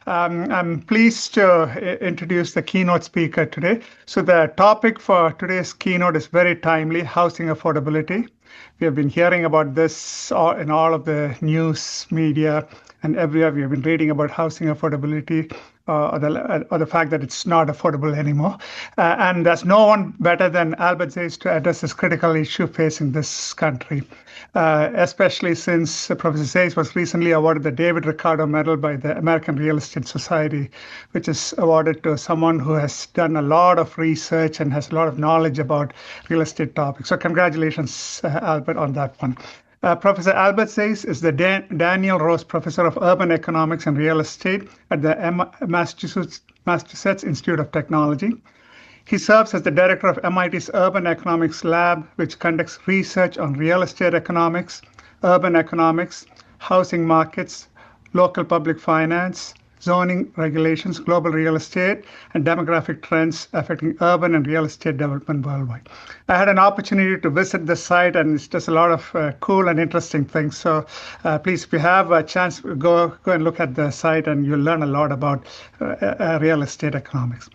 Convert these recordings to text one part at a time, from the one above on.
I'm pleased to introduce the keynote speaker today. So the topic for today's keynote is very timely: housing affordability. We have been hearing about this in all of the news media and everywhere. We have been reading about housing affordability or the fact that it's not affordable anymore. And there's no one better than Albert Zais to address this critical issue facing this country, especially since Professor Zais was recently awarded the David Ricardo Medal by the American Real Estate Society, which is awarded to someone who has done a lot of research and has a lot of knowledge about real estate topics. So congratulations, Albert, on that one. Professor Albert Zais is the Daniel Rose Professor of Urban Economics and Real Estate at the Massachusetts Institute of Technology. He serves as the director of MIT's Urban Economics Lab, which conducts research on real estate economics, urban economics, housing markets, local public finance, zoning regulations, global real estate, and demographic trends affecting urban and real estate development worldwide. I had an opportunity to visit the site, and it's just a lot of cool and interesting things. So please, if you have a chance, go and look at the site, and you'll learn a lot about real estate economics.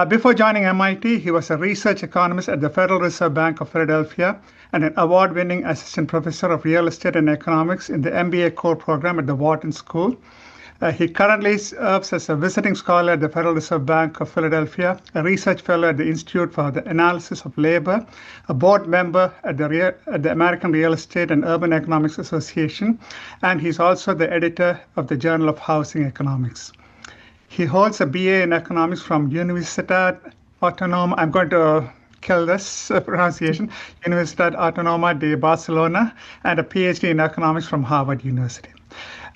Before joining MIT, he was a research economist at the Federal Reserve Bank of Philadelphia and an award-winning assistant professor of real estate and economics in the MBA core program at the Wharton School. He currently serves as a visiting scholar at the Federal Reserve Bank of Philadelphia, a research fellow at the Institute for the Analysis of Labor, a board member at the American Real Estate and Urban Economics Association, and he's also the editor of the Journal of Housing Economics. He holds a BA in economics from Universitat Autònoma. I'm going to kill this pronunciation. Universitat Autònoma de Barcelona, and a PhD in economics from Harvard University.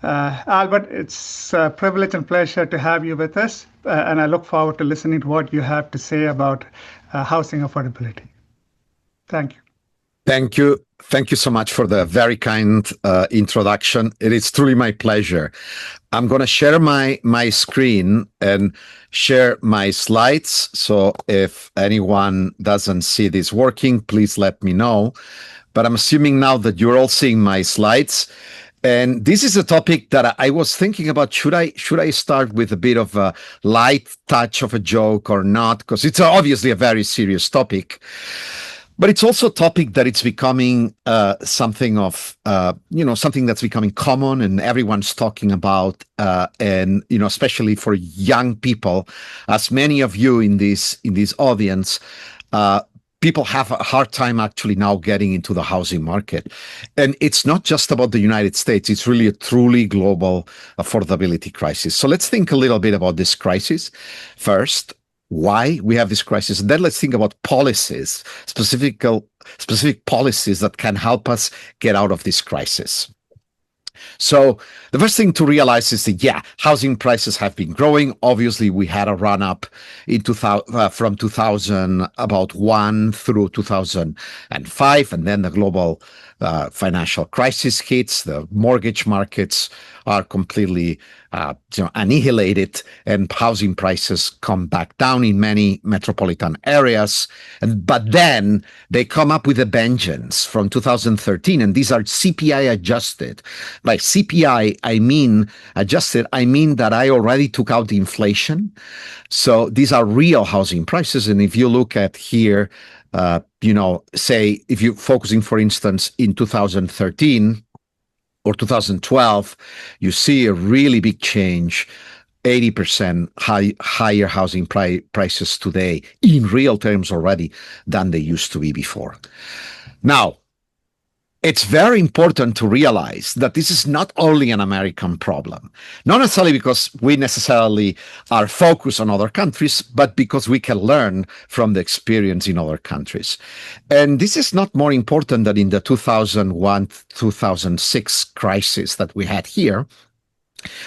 Albert, it's a privilege and pleasure to have you with us, and I look forward to listening to what you have to say about housing affordability. Thank you. Thank you. Thank you so much for the very kind introduction. It is truly my pleasure. I'm going to share my screen and share my slides. So if anyone doesn't see this working, please let me know. But I'm assuming now that you're all seeing my slides. And this is a topic that I was thinking about. Should I start with a bit of a light touch of a joke or not? Because it's obviously a very serious topic. But it's also a topic that it's becoming something of, something that's becoming common and everyone's talking about. And, especially for young people, as many of you in this audience, people have a hard time actually now getting into the housing market. And it's not just about the United States. It's really a truly global affordability crisis. So let's think a little bit about this crisis. First, why we have this crisis. And then let's think about policies, specific policies that can help us get out of this crisis. So the first thing to realize is that, housing prices have been growing. Obviously, we had a run up in from 2001 through 2005, and then the global financial crisis hits. The mortgage markets are completely annihilated, and housing prices come back down in many metropolitan areas. But then they come up with a vengeance from 2013, and these are CPI adjusted. By CPI, I mean adjusted, I mean that I already took out the inflation. So these are real housing prices. And if you look at here, say if you're focusing, for instance, in 2013 or 2012, you see a really big change, 80% higher housing prices today in real terms already than they used to be before. Now, it's very important to realize that this is not only an American problem, not necessarily because we necessarily are focused on other countries, but because we can learn from the experience in other countries. And this is not more important than in the 2001-2006 crisis that we had here,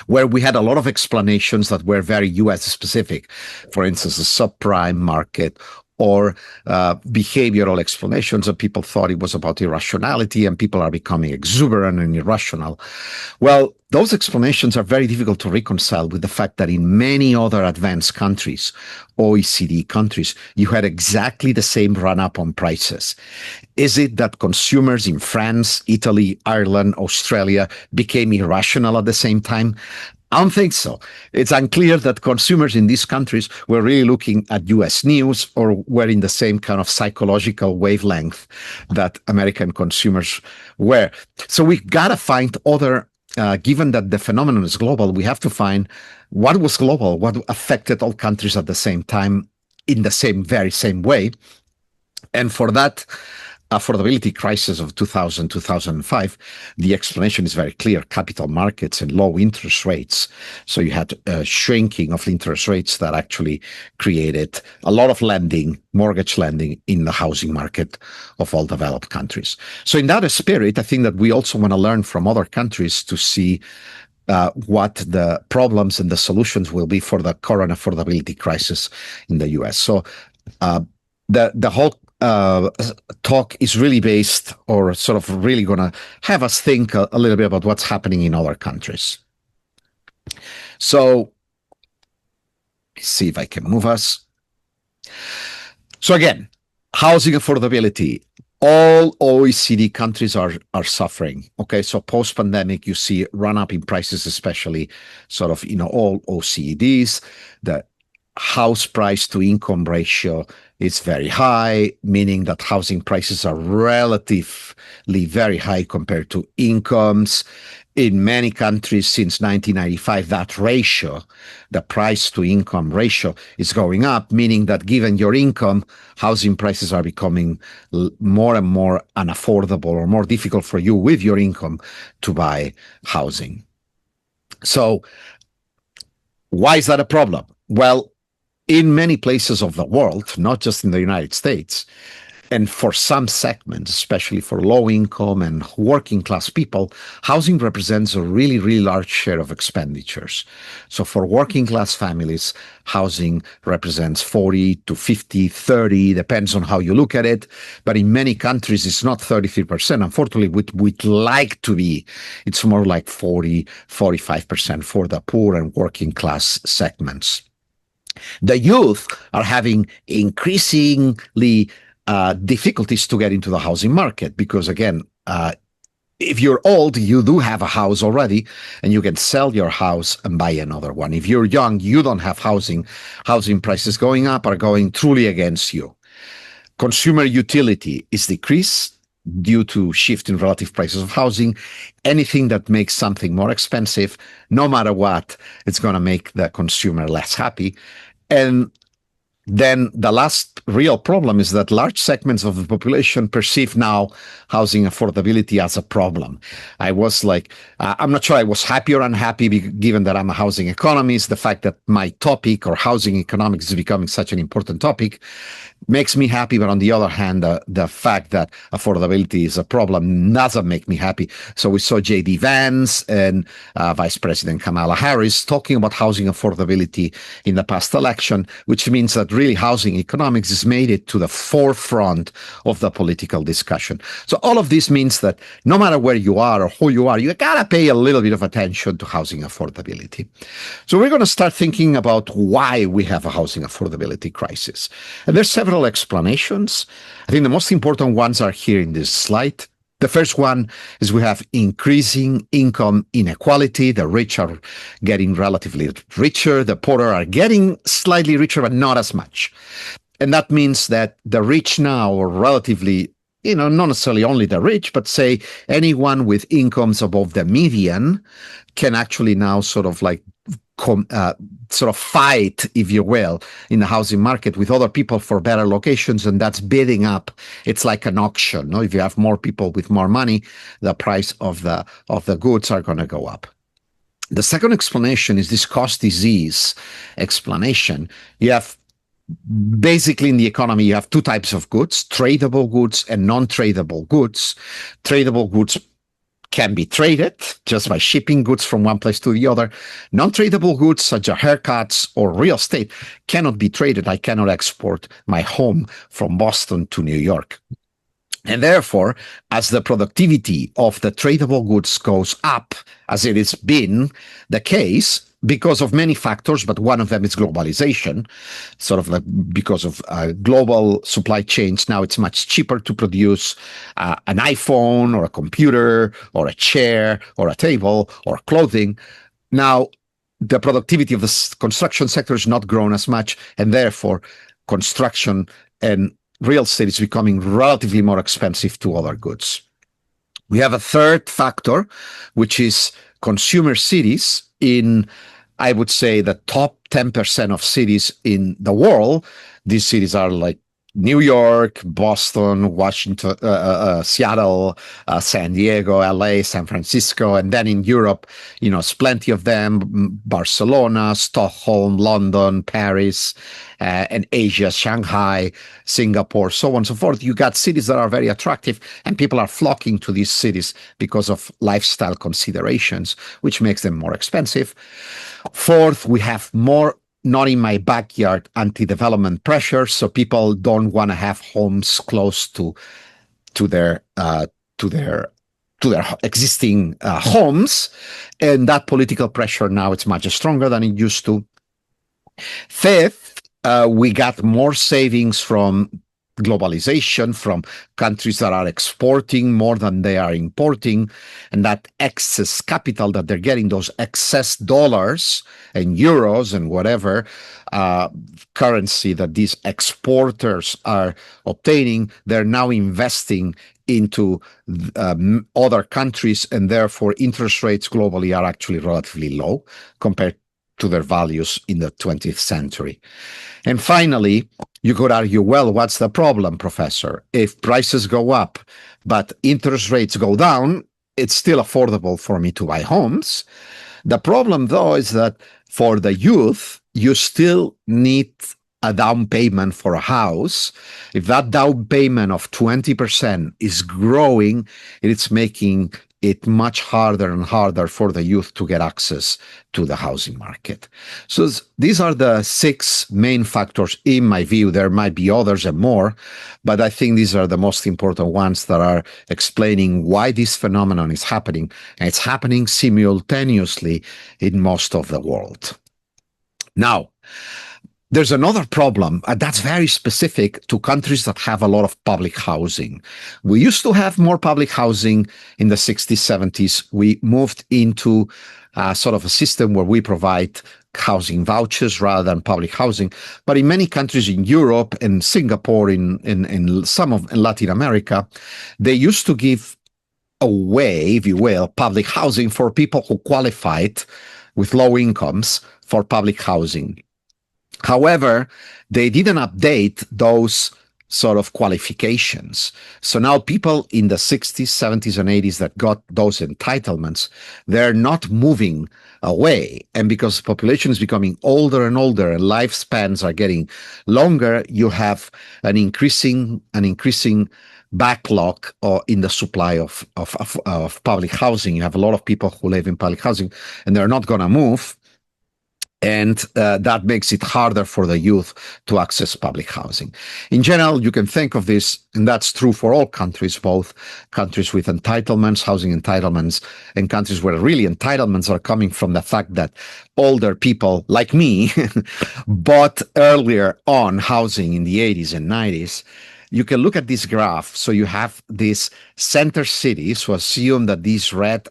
where we had a lot of explanations that were very US specific. For instance, the subprime market, or behavioral explanations that people thought it was about irrationality and people are becoming exuberant and irrational. Well, those explanations are very difficult to reconcile with the fact that in many other advanced countries, OECD countries, you had exactly the same run-up on prices. Is it that consumers in France, Italy, Ireland, Australia became irrational at the same time? I don't think so. It's unclear that consumers in these countries were really looking at US news or were in the same kind of psychological wavelength that American consumers were. So we got to find other, given that the phenomenon is global, we have to find what was global, what affected all countries at the same time in the very same way. And for that affordability crisis of 2000, 2005, the explanation is very clear: capital markets and low interest rates. So you had a shrinking of interest rates that actually created a lot of lending, mortgage lending in the housing market of all developed countries. So in that spirit, I think that we also want to learn from other countries to see what the problems and the solutions will be for the current affordability crisis in the US. So the whole talk is really based, or sort of really going to have us think a little bit about what's happening in other countries. So let's see if I can move us. So again, housing affordability. All OECD countries are suffering. Okay, so post-pandemic, you see run up in prices, especially sort of, all OECDs. The house price to income ratio is very high, meaning that housing prices are relatively very high compared to incomes. In many countries since 1995, that ratio, the price to income ratio, is going up, meaning that given your income, housing prices are becoming more and more unaffordable or more difficult for you with your income to buy housing. So why is that a problem? Well, in many places of the world, not just in the United States, and for some segments, especially for low income and working class people, housing represents a really, really large share of expenditures. So for working class families, housing represents 40 to 50, 30, depends on how you look at it. But in many countries, it's not 33%. Unfortunately, we'd like to be, it's more like 40, 45% for the poor and working class segments. The youth are having increasingly difficulties to get into the housing market because, again, if you're old, you do have a house already and you can sell your house and buy another one. If you're young, you don't have housing. Housing prices going up are going truly against you. Consumer utility is decreased due to shift in relative prices of housing. Anything that makes something more expensive, no matter what, it's going to make the consumer less happy. And then the last real problem is that large segments of the population perceive now housing affordability as a problem. I was like, I'm not sure I was happy or unhappy given that I'm a housing economist. The fact that my topic or housing economics is becoming such an important topic makes me happy. But on the other hand, the fact that affordability is a problem doesn't make me happy. So we saw J.D. Vance and Vice President Kamala Harris talking about housing affordability in the past election, which means that really housing economics has made it to the forefront of the political discussion. So all of this means that no matter where you are or who you are, you gotta pay a little bit of attention to housing affordability. So we're going to start thinking about why we have a housing affordability crisis. And there's several explanations. I think the most important ones are here in this slide. The first one is we have increasing income inequality. The rich are getting relatively richer. The poor are getting slightly richer, but not as much. And that means that the rich now are relatively, not necessarily only the rich, but say anyone with incomes above the median can actually now sort of fight, if you will, in the housing market with other people for better locations, and that's bidding up. It's like an auction. No? If you have more people with more money, the price of the goods are going to go up. The second explanation is this cost disease explanation. You have basically in the economy, you have two types of goods: tradable goods and non-tradable goods. Tradable goods can be traded just by shipping goods from one place to the other. Non-tradable goods, such as haircuts or real estate, cannot be traded. I cannot export my home from Boston to New York. And therefore, as the productivity of the tradable goods goes up, as it has been the case, because of many factors, but one of them is globalization, because of global supply chains. Now it's much cheaper to produce an iPhone or a computer or a chair or a table or clothing. Now, the productivity of the construction sector is not grown as much, and therefore construction and real estate is becoming relatively more expensive to other goods. We have a third factor, which is consumer cities in, I would say, the top 10% of cities in the world. These cities are like New York, Boston, Washington, Seattle, San Diego, LA, San Francisco, and then in Europe, there's plenty of them: Barcelona, Stockholm, London, Paris, and Asia, Shanghai, Singapore, so on and so forth. You got cities that are very attractive, and people are flocking to these cities because of lifestyle considerations, which makes them more expensive. Fourth, we have more not in my backyard anti-development pressure, so people don't want to have homes close to their existing homes, and that political pressure now it's much stronger than it used to. Fifth, we got more savings from globalization, from countries that are exporting more than they are importing, and that excess capital that they're getting, those excess dollars and euros and whatever currency that these exporters are obtaining, they're now investing into other countries, and therefore interest rates globally are actually relatively low compared to their values in the 20th century. And finally, you could argue, well, what's the problem, Professor? If prices go up, but interest rates go down, it's still affordable for me to buy homes. The problem, though, is that for the youth, you still need a down payment for a house. If that down payment of 20% is growing, it's making it much harder and harder for the youth to get access to the housing market. So these are the 6 main factors in my view. There might be others and more, but I think these are the most important ones that are explaining why this phenomenon is happening, and it's happening simultaneously in most of the world. Now, there's another problem that's very specific to countries that have a lot of public housing. We used to have more public housing in the 60s, 70s. We moved into sort of a system where we provide housing vouchers rather than public housing. But in many countries in Europe and Singapore, in some of Latin America, they used to give away, if you will, public housing for people who qualified with low incomes for public housing. However, they didn't update those sort of qualifications. So now people in the 60s, 70s, and 80s that got those entitlements, they're not moving away. And because the population is becoming older and older and lifespans are getting longer, you have an increasing backlog in the supply of public housing. You have a lot of people who live in public housing and they're not going to move. And that makes it harder for the youth to access public housing. In general, you can think of this, and that's true for all countries, both countries with entitlements, housing entitlements, and countries where really entitlements are coming from the fact that older people like me bought earlier on housing in the 80s and 90s. You can look at this graph. So you have this center city. So assume that this red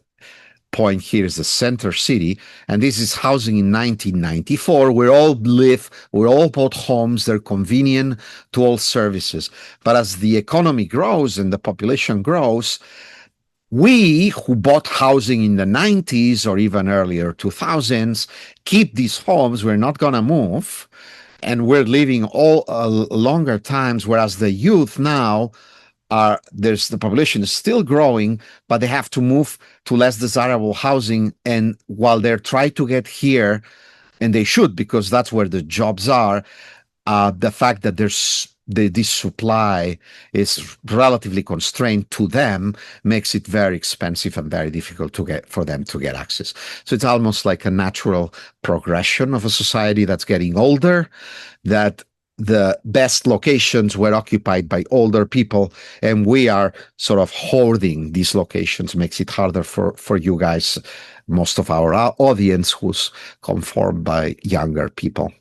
point here is the center city, and this is housing in 1994. We all bought homes. They're convenient to all services. But as the economy grows and the population grows, we who bought housing in the 90s or even earlier 2000s keep these homes. We're not going to move, and we're living all longer times, whereas the youth now the population is still growing, but they have to move to less desirable housing. And while they're trying to get here, and they should, because that's where the jobs are, the fact that this supply is relatively constrained to them makes it very expensive and very difficult for them to get access. So it's almost like a natural progression of a society that's getting older, that the best locations were occupied by older people, and we are sort of hoarding these locations. Makes it harder for you guys, most of our audience who's conformed by younger people.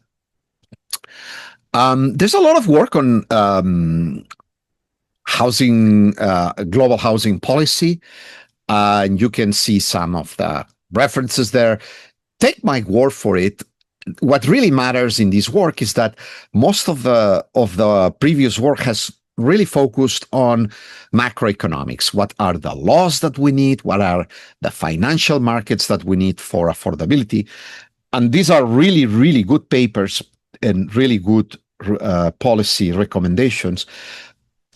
There's a lot of work on housing, global housing policy, and you can see some of the references there. take my word for it. What really matters in this work is that most of the previous work has really focused on macroeconomics. What are the laws that we need? What are the financial markets that we need for affordability? And these are really, really good papers and really good policy recommendations.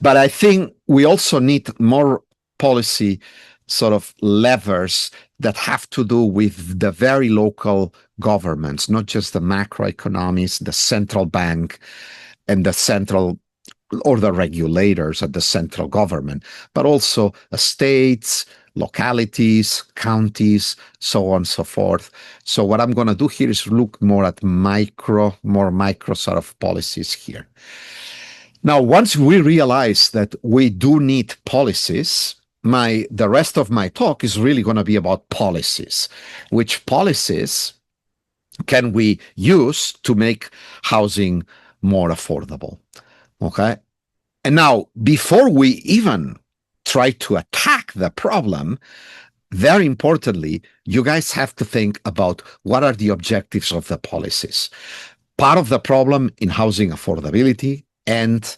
But I think we also need more policy sort of levers that have to do with the very local governments, not just the macroeconomists, the central bank, and the central or the regulators at the central government, but also states, localities, counties, so on and so forth. So what I'm going to do here is look more at more micro sort of policies here. Now, once we realize that we do need policies, the rest of my talk is really going to be about policies. Which policies can we use to make housing more affordable? Okay. And now, before we even try to attack the problem, very importantly, you guys have to think about what are the objectives of the policies. Part of the problem in housing affordability and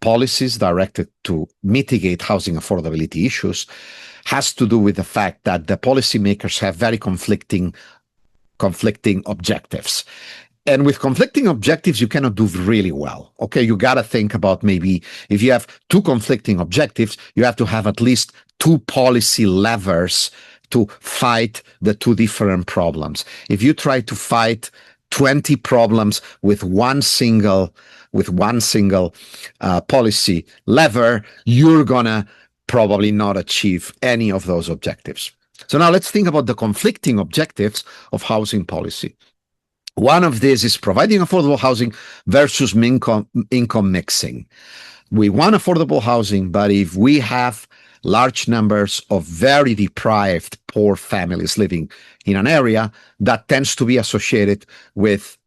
policies directed to mitigate housing affordability issues has to do with the fact that the policymakers have very conflicting objectives. And with conflicting objectives, you cannot do really well. Okay, you got to think about maybe if you have two conflicting objectives, you have to have at least two policy levers to fight the two different problems. If you try to fight 20 problems with one single policy lever, you're gonna probably not achieve any of those objectives. So now let's think about the conflicting objectives of housing policy. One of these is providing affordable housing versus income mixing. We want affordable housing, but if we have large numbers of very deprived, poor families living in an area, that tends to be associated with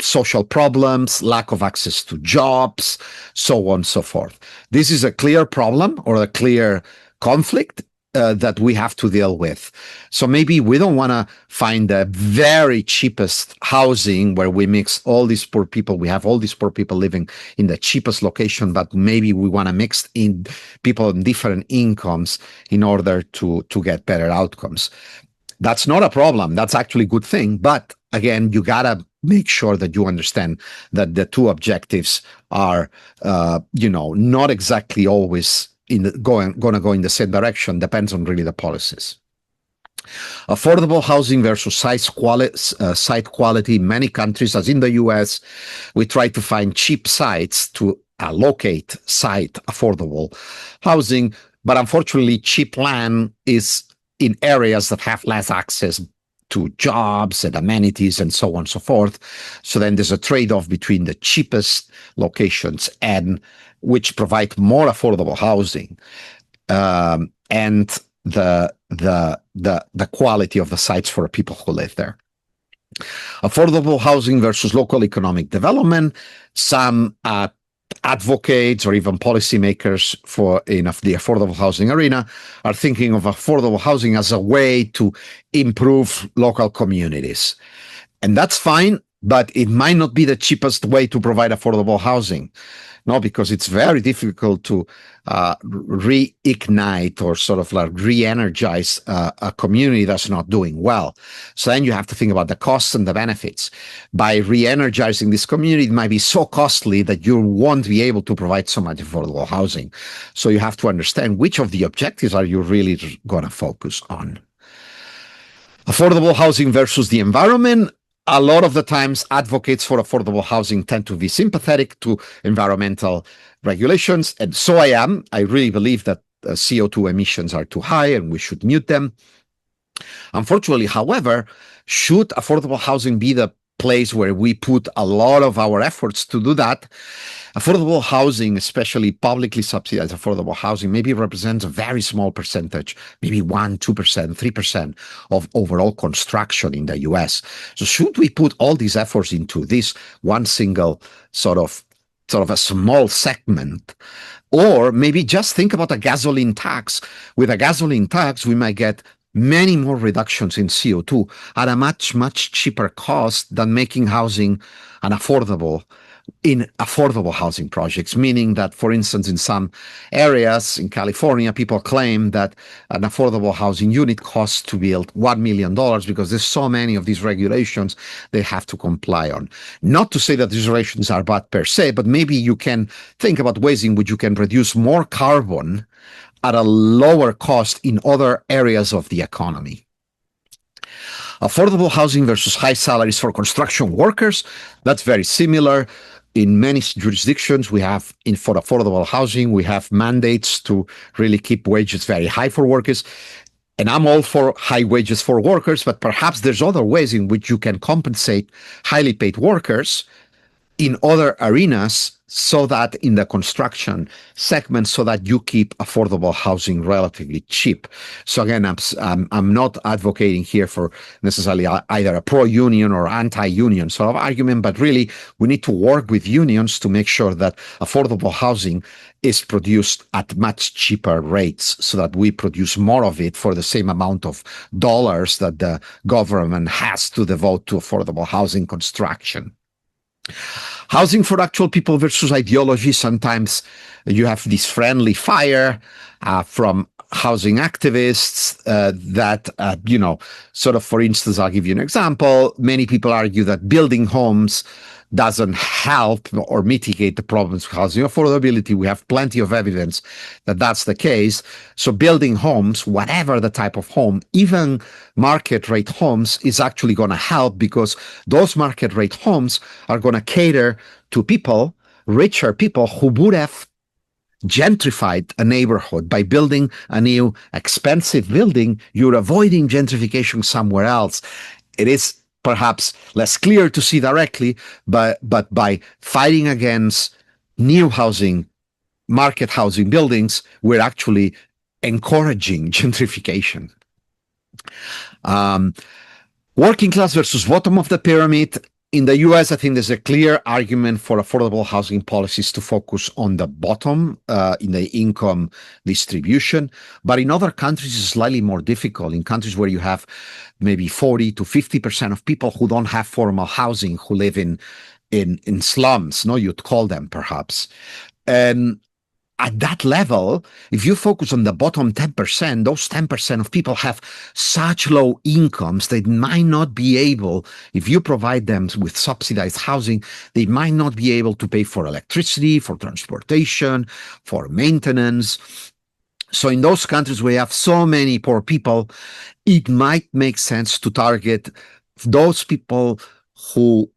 social problems, lack of access to jobs, so on and so forth. This is a clear problem or a clear conflict that we have to deal with. So maybe we don't want to find the very cheapest housing where we mix all these poor people. We have all these poor people living in the cheapest location, but maybe we want to mix in people in different incomes in order to get better outcomes. That's not a problem. That's actually a good thing. But again, you got to make sure that you understand that the two objectives are, not exactly always going to go in the same direction. Depends on really the policies. Affordable housing versus site quality. In many countries, as in the US, we try to find cheap sites to allocate site affordable housing. But unfortunately, cheap land is in areas that have less access to jobs and amenities and so on and so forth. So then there's a trade-off between the cheapest locations and which provide more affordable housing and the quality of the sites for people who live there. Affordable housing versus local economic development. Some advocates or even policymakers in the affordable housing arena are thinking of affordable housing as a way to improve local communities. And that's fine, but it might not be the cheapest way to provide affordable housing. No, because it's very difficult to reignite or sort of like re-energize a community that's not doing well. So then you have to think about the costs and the benefits. By re-energizing this community, it might be so costly that you won't be able to provide so much affordable housing. So you have to understand which of the objectives are you really going to focus on. Affordable housing versus the environment. A lot of the times, advocates for affordable housing tend to be sympathetic to environmental regulations, and so I am. I really believe that CO2 emissions are too high and we should mute them. Unfortunately, however, should affordable housing be the place where we put a lot of our efforts to do that? Affordable housing, especially publicly subsidized affordable housing, maybe represents a very small percentage, maybe 1%, 2%, 3% of overall construction in the US. So should we put all these efforts into this one single sort of a small segment? Or maybe just think about a gasoline tax. With a gasoline tax, we might get many more reductions in CO2 at a much, much cheaper cost than making housing an affordable housing projects, meaning that, for instance, in some areas in California, people claim that an affordable housing unit costs to build $1 million because there's so many of these regulations they have to comply on. Not to say that these regulations are bad per se, but maybe you can think about ways in which you can reduce more carbon at a lower cost in other areas of the economy. Affordable housing versus high salaries for construction workers, that's very similar. In many jurisdictions, for affordable housing, we have mandates to really keep wages very high for workers. And I'm all for high wages for workers, but perhaps there's other ways in which you can compensate highly paid workers in other arenas, so that in the construction segment, so that you keep affordable housing relatively cheap. So again, I'm not advocating here for necessarily either a pro-union or anti-union sort of argument, but really we need to work with unions to make sure that affordable housing is produced at much cheaper rates, so that we produce more of it for the same amount of dollars that the government has to devote to affordable housing construction. Housing for actual people versus ideology. Sometimes you have this friendly fire from housing activists that, sort of, for instance, I'll give you an example. Many people argue that building homes doesn't help or mitigate the problems with housing affordability. We have plenty of evidence that that's the case. So building homes, whatever the type of home, even market rate homes, is actually going to help, because those market rate homes are going to cater to people, richer people, who would have gentrified a neighborhood. By building a new expensive building, you're avoiding gentrification somewhere else. It is perhaps less clear to see directly, but by fighting against new housing, market housing buildings, we're actually encouraging gentrification. Working class versus bottom of the pyramid. In the US, I think there's a clear argument for affordable housing policies to focus on the bottom in the income distribution. But in other countries, it's slightly more difficult. In countries where you have maybe 40 to 50% of people who don't have formal housing, who live in slums, you'd call them perhaps. And at that level, if you focus on the bottom 10%, those 10% of people have such low incomes, they might not be able, if you provide them with subsidized housing, they might not be able to pay for electricity, for transportation, for maintenance. So in those countries where you have so many poor people, it might make sense to target those people who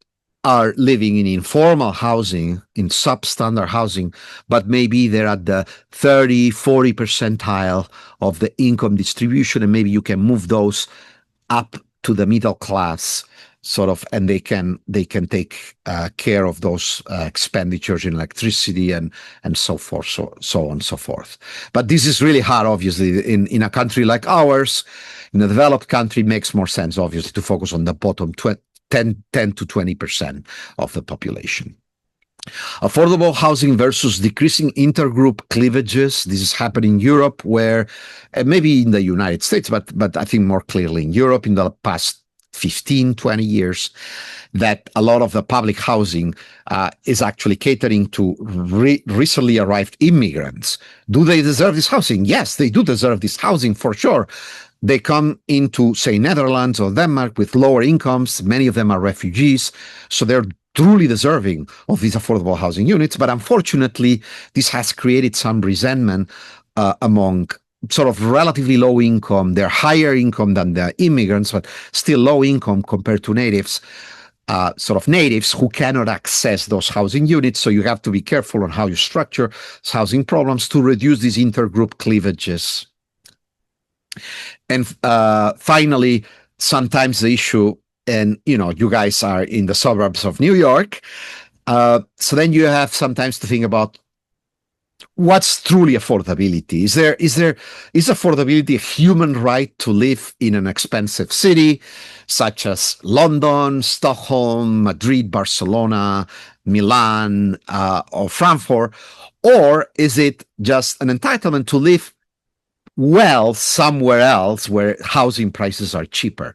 are living in informal housing, in substandard housing, but maybe they're at the 30, 40 percentile of the income distribution, and maybe you can move those up to the middle class, sort of, and they can take care of those expenditures in electricity and so forth, so on and so forth. But this is really hard, obviously. In a country like ours, in a developed country, it makes more sense, obviously, to focus on the bottom 10 to 20% of the population. Affordable housing versus decreasing intergroup cleavages. This is happening in Europe, where maybe in the United States, but I think more clearly in Europe in the past 15, 20 years, that a lot of the public housing is actually catering to recently arrived immigrants. Do they deserve this housing? Yes, they do deserve this housing for sure. They come into, say, Netherlands or Denmark with lower incomes. Many of them are refugees, so they're truly deserving of these affordable housing units. But unfortunately, this has created some resentment among sort of relatively low income. They're higher income than the immigrants, but still low income compared to natives. Sort of natives who cannot access those housing units. So you have to be careful on how you structure housing problems to reduce these intergroup cleavages. And finally, sometimes the issue, and you guys are in the suburbs of New York, so then you have sometimes to think about what's truly affordability. Is affordability a human right to live in an expensive city, such as London, Stockholm, Madrid, Barcelona, Milan, or Frankfurt, or is it just an entitlement to live well somewhere else where housing prices are cheaper.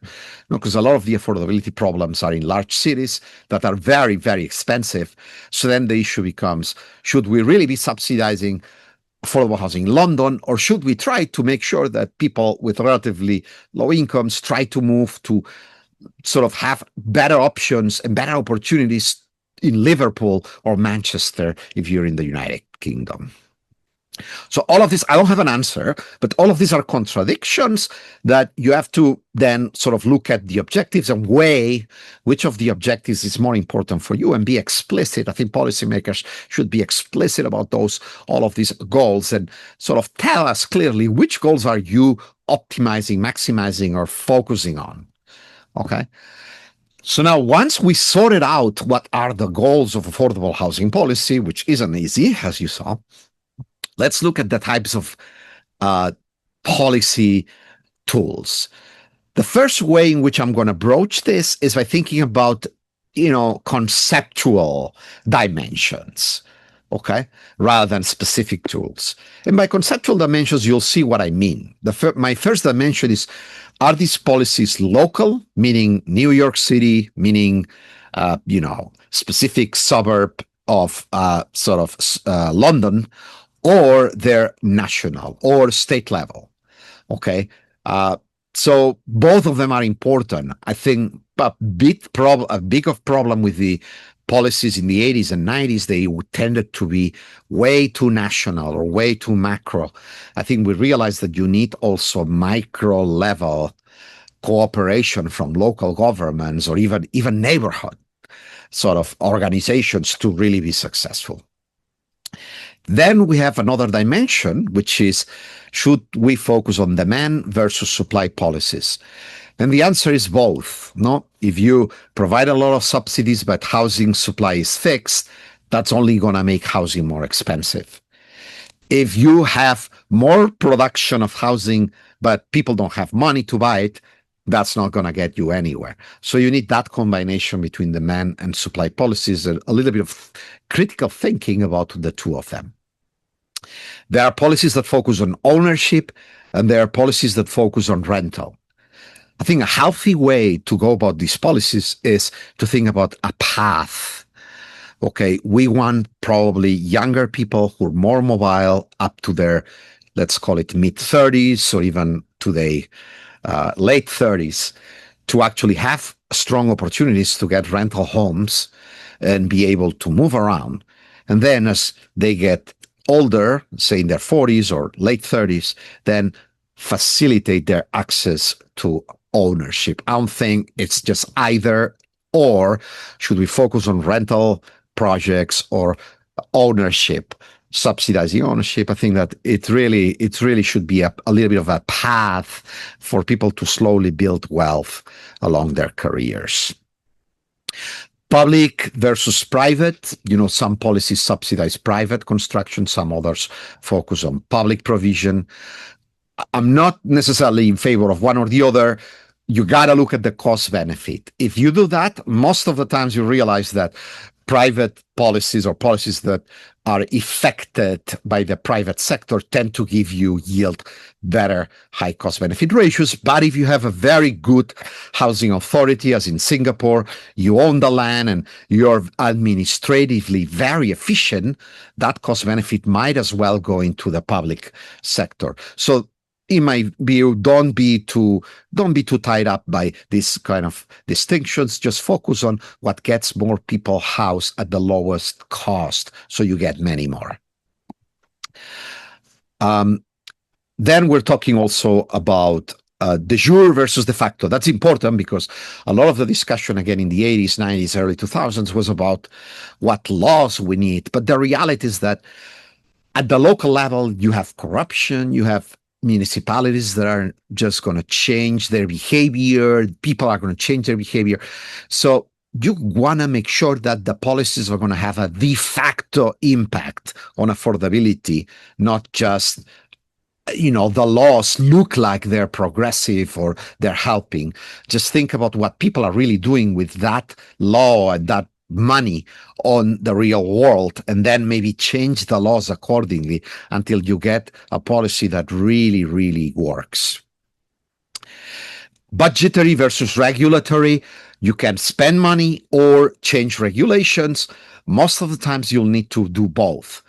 Because a lot of the affordability problems are in large cities that are very, very expensive. So then the issue becomes, should we really be subsidizing affordable housing in London, or should we try to make sure that people with relatively low incomes try to move to sort of have better options and better opportunities in Liverpool or Manchester if you're in the United Kingdom? So all of this, I don't have an answer, but all of these are contradictions that you have to then sort of look at the objectives and weigh which of the objectives is more important for you and be explicit. I think policymakers should be explicit about all of these goals and sort of tell us clearly which goals are you optimizing, maximizing, or focusing on. Okay. So now, once we sorted out what are the goals of affordable housing policy, which isn't easy, as you saw, let's look at the types of policy tools. The first way in which I'm going to broach this is by thinking about, conceptual dimensions, okay, rather than specific tools. And by conceptual dimensions, you'll see what I mean. My first dimension is, are these policies local, meaning New York City, meaning, specific suburb of London, or they're national or state level? Okay. So both of them are important. I think a big problem with the policies in the 80s and 90s, they tended to be way too national or way too macro. I think we realized that you need also micro level cooperation from local governments or even neighborhood sort of organizations to really be successful. Then we have another dimension, which is, should we focus on demand versus supply policies? And the answer is both. No, if you provide a lot of subsidies, but housing supply is fixed, that's only going to make housing more expensive. If you have more production of housing, but people don't have money to buy it, that's not going to get you anywhere. So you need that combination between demand and supply policies, a little bit of critical thinking about the two of them. There are policies that focus on ownership, and there are policies that focus on rental. I think a healthy way to go about these policies is to think about a path. Okay, we want probably younger people who are more mobile up to their, let's call it mid-30s or even to their late 30s to actually have strong opportunities to get rental homes and be able to move around. And then as they get older, say in their 40s or late 30s, then facilitate their access to ownership. I don't think it's just either or. Should we focus on rental projects or ownership, subsidizing ownership? I think that it really should be a little bit of a path for people to slowly build wealth along their careers. Public versus private, some policies subsidize private construction, some others focus on public provision. I'm not necessarily in favor of one or the other. You got to look at the cost benefit. If you do that, most of the times you realize that private policies or policies that are affected by the private sector tend to give you yield better high cost benefit ratios. But if you have a very good housing authority, as in Singapore, you own the land and you're administratively very efficient, that cost benefit might as well go into the public sector. So in my view, don't be too tied up by these kind of distinctions. Just focus on what gets more people housed at the lowest cost, so you get many more. Then we're talking also about de jure versus de facto. That's important because a lot of the discussion, again, in the 80s, 90s, early 2000s was about what laws we need. But the reality is that at the local level, you have corruption, you have municipalities that are just going to change their behavior. People are going to change their behavior. So you want to make sure that the policies are going to have a de facto impact on affordability, not just, the laws look like they're progressive or they're helping. Just think about what people are really doing with that law and that money on the real world and then maybe change the laws accordingly until you get a policy that really, really works. Budgetary versus regulatory. You can spend money or change regulations. Most of the times you'll need to do both.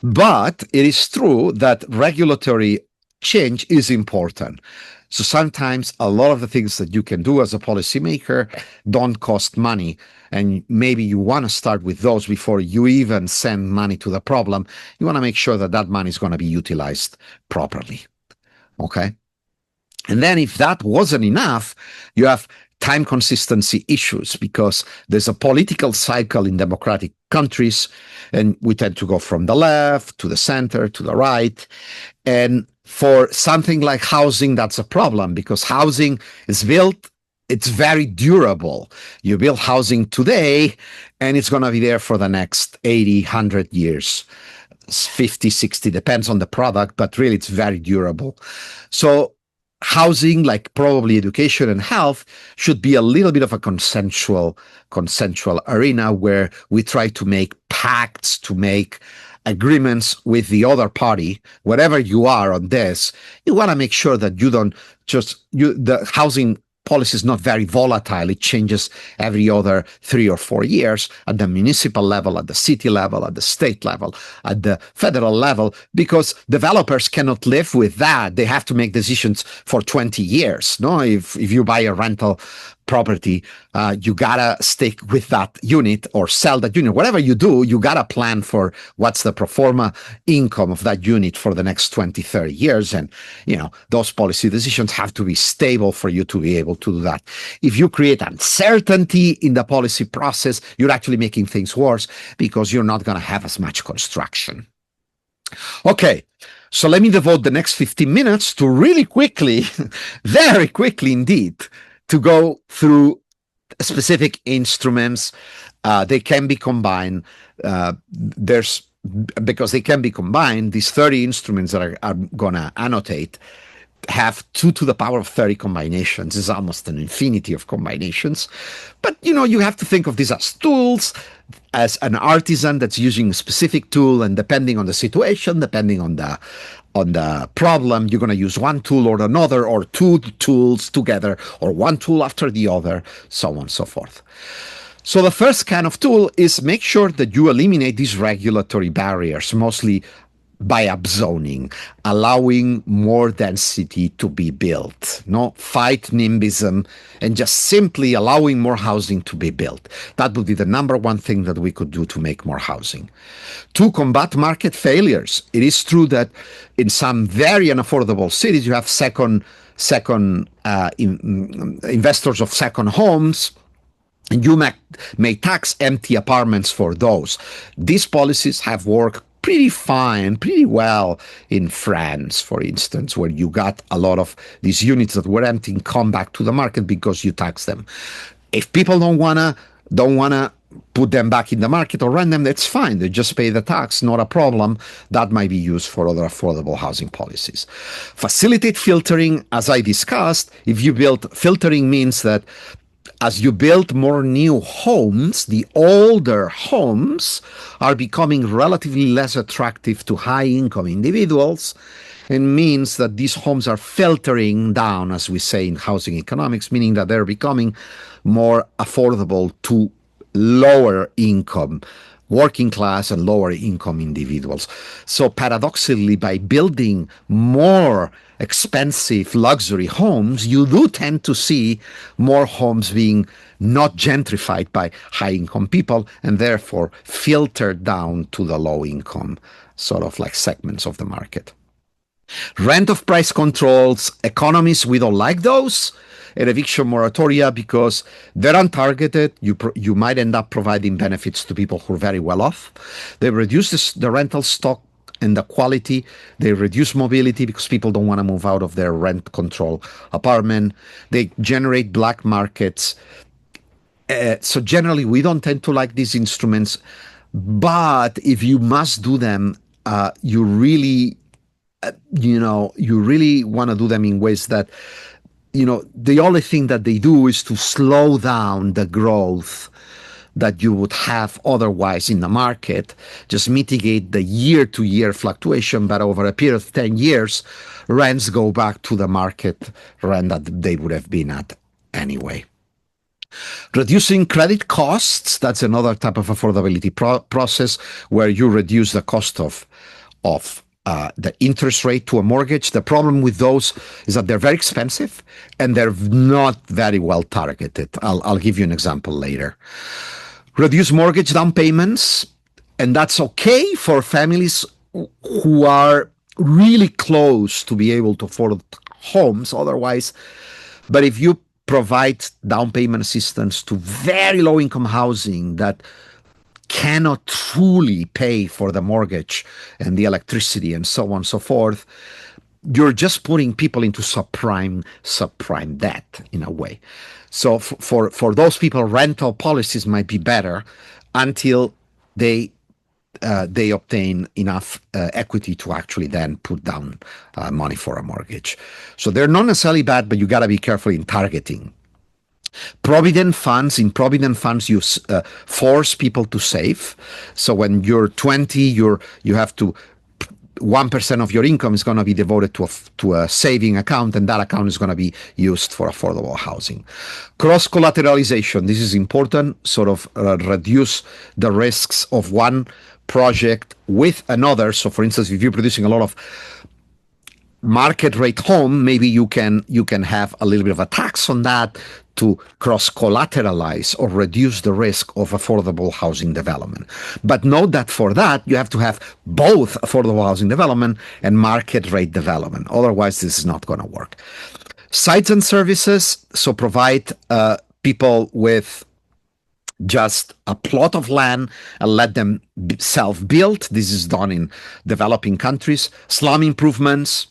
But it is true that regulatory change is important. So sometimes a lot of the things that you can do as a policymaker don't cost money. And maybe you want to start with those before you even send money to the problem. You want to make sure that that money is going to be utilized properly. Okay? And then if that wasn't enough, you have time consistency issues because there's a political cycle in democratic countries, and we tend to go from the left to the center to the right. And for something like housing, that's a problem because housing is built, it's very durable. You build housing today, and it's going to be there for the next 80, 100 years. 50, 60, depends on the product, but really it's very durable. So housing, like probably education and health, should be a little bit of a consensual arena where we try to make pacts, to make agreements with the other party. Wherever you are on this, you want to make sure that you don't the housing policy is not very volatile. It changes every other 3 or 4 years at the municipal level, at the city level, at the state level, at the federal level, because developers cannot live with that. They have to make decisions for 20 years. No, if you buy a rental property, you gotta stick with that unit or sell that unit. Whatever you do, you gotta plan for what's the pro forma income of that unit for the next 20, 30 years. And, those policy decisions have to be stable for you to be able to do that. If you create uncertainty in the policy process, you're actually making things worse because you're not gonna have as much construction. Okay, so let me devote the next 15 minutes to really quickly, very quickly indeed, to go through specific instruments. They can be combined. Because they can be combined, these 30 instruments that I'm going to annotate have 2 to the power of 30 combinations. It's almost an infinity of combinations. But, you have to think of these as tools, as an artisan that's using a specific tool, and depending on the situation, depending on the problem, you're going to use one tool or another, or 2 tools together, or one tool after the other, so on and so forth. So the first kind of tool is make sure that you eliminate these regulatory barriers, mostly by upzoning, allowing more density to be built. Fight NIMBYism and just simply allowing more housing to be built. That would be the number one thing that we could do to make more housing. To combat market failures, it is true that in some very unaffordable cities, you have investors of second homes, and you may tax empty apartments for those. These policies have worked pretty fine, pretty well in France, for instance, where you got a lot of these units that were empty come back to the market because you tax them. If people don't wanna put them back in the market or rent them, that's fine. They just pay the tax, not a problem. That might be used for other affordable housing policies. Facilitate filtering, as I discussed. If you build filtering, means that as you build more new homes, the older homes are becoming relatively less attractive to high-income individuals, and means that these homes are filtering down, as we say in housing economics, meaning that they're becoming more affordable to lower income, working class and lower income individuals. So paradoxically, by building more expensive luxury homes, you do tend to see more homes being not gentrified by high income people and therefore filtered down to the low income sort of like segments of the market. Rent of price controls, economies, we don't like those. And eviction moratoria, because they're untargeted. You might end up providing benefits to people who are very well off. They reduce the rental stock and the quality. They reduce mobility because people don't want to move out of their rent control apartment. They generate black markets. So generally, we don't tend to like these instruments. But if you must do them, you really want to do them in ways that, the only thing that they do is to slow down the growth that you would have otherwise in the market, just mitigate the year-to-year fluctuation, but over a period of 10 years, rents go back to the market rent that they would have been at anyway. Reducing credit costs, that's another type of affordability process where you reduce the cost of the interest rate to a mortgage. The problem with those is that they're very expensive and they're not very well targeted. I'll give you an example later. Reduce mortgage down payments, and that's okay for families who are really close to be able to afford homes otherwise. But if you provide down payment assistance to very low income housing that cannot truly pay for the mortgage and the electricity and so on and so forth, you're just putting people into subprime debt in a way. So for those people, rental policies might be better until they obtain enough equity to actually then put down money for a mortgage. So they're not necessarily bad, but you got to be careful in targeting. Provident funds, you force people to save. So when you're 20, you have to 1% of your income is going to be devoted to a saving account, and that account is going to be used for affordable housing. Cross collateralization, this is important, sort of reduce the risks of one project with another. So for instance, if you're producing a lot of market rate home, maybe you can have a little bit of a tax on that to cross-collateralize or reduce the risk of affordable housing development. But note that for that, you have to have both affordable housing development and market rate development. Otherwise, this is not going to work. Sites and services, so provide people with just a plot of land and let them self-build. This is done in developing countries. Slum improvements,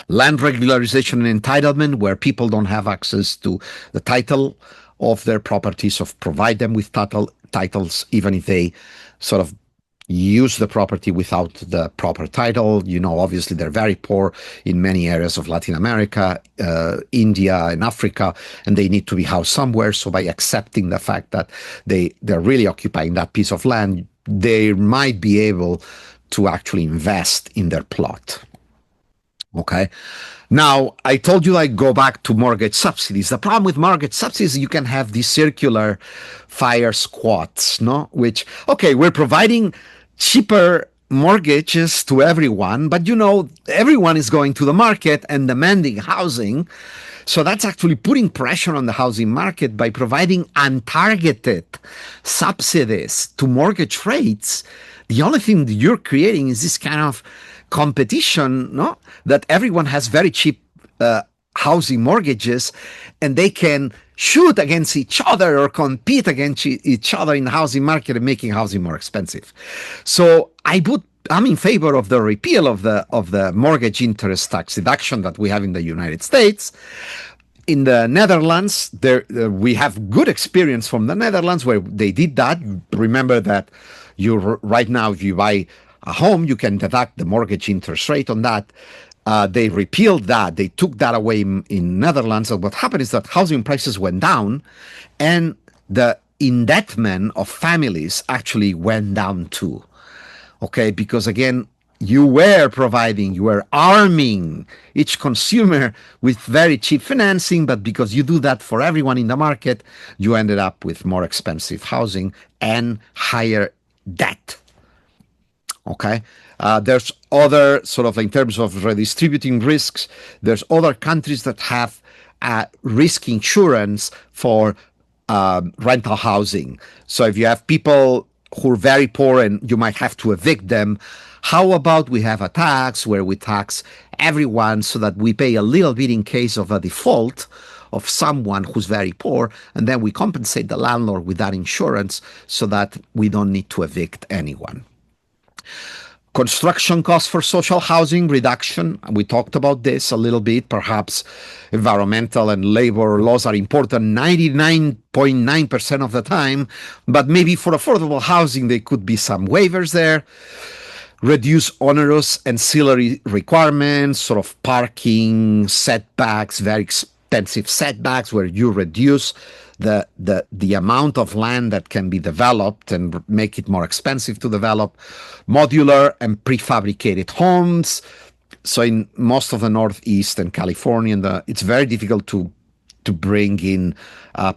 land regularization and entitlement, where people don't have access to the title of their properties, so provide them with titles, even if they sort of use the property without the proper title. You know, obviously they're very poor in many areas of Latin America, India, and Africa, and they need to be housed somewhere. So by accepting the fact that they're really occupying that piece of land, they might be able to actually invest in their plot. Okay. Now, I told you I go back to mortgage subsidies. The problem with mortgage subsidies, you can have these circular fire squats, no? Which, okay, we're providing cheaper mortgages to everyone, but you know, everyone is going to the market and demanding housing. So that's actually putting pressure on the housing market by providing untargeted subsidies to mortgage rates. The only thing that you're creating is this kind of competition, no? That everyone has very cheap housing mortgages, and they can shoot against each other or compete against each other in the housing market and making housing more expensive. So I'm in favor of the repeal of the mortgage interest tax deduction that we have in the United States. In the Netherlands, we have good experience from the Netherlands where they did that. Remember that right now, if you buy a home, you can deduct the mortgage interest rate on that. They repealed that. They took that away in Netherlands. And what happened is that housing prices went down and the indebtment of families actually went down too. Okay, because again, you were arming each consumer with very cheap financing, but because you do that for everyone in the market, you ended up with more expensive housing and higher debt. Okay, there's other sort of, in terms of redistributing risks, there's other countries that have risk insurance for rental housing. So if you have people who are very poor and you might have to evict them, how about we have a tax where we tax everyone so that we pay a little bit in case of a default of someone who's very poor, and then we compensate the landlord with that insurance so that we don't need to evict anyone. Construction costs for social housing reduction. We talked about this a little bit. Perhaps environmental and labor laws are important 99.9% of the time, but maybe for affordable housing, there could be some waivers there. Reduce onerous ancillary requirements, sort of parking, setbacks, very expensive setbacks where you reduce the amount of land that can be developed and make it more expensive to develop, modular and prefabricated homes. So in most of the Northeast and California, it's very difficult to bring in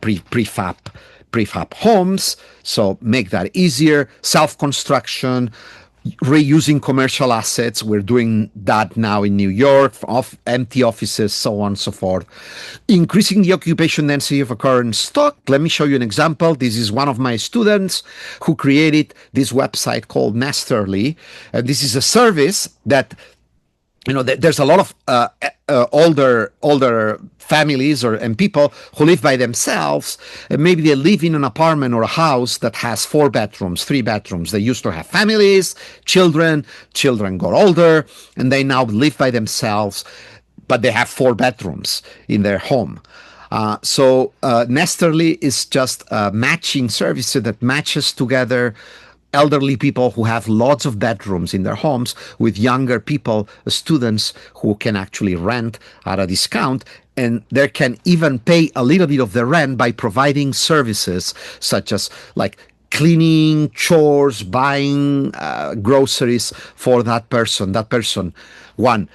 prefab homes. So make that easier. Self-construction, reusing commercial assets. We're doing that now in New York, empty offices, so on and so forth. Increasing the occupation density of a current stock. Let me show you an example. This is one of my students who created this website called Nesterly. And this is a service that there's a lot of older families and people who live by themselves, and maybe they live in an apartment or a house that has 4 bedrooms, 3 bedrooms. They used to have families, children got older, and they now live by themselves, but they have 4 bedrooms in their home. So Nesterly is just a matching service that matches together elderly people who have lots of bedrooms in their homes with younger people, students who can actually rent at a discount. And they can even pay a little bit of the rent by providing services such as like cleaning, chores, buying groceries for that person. One,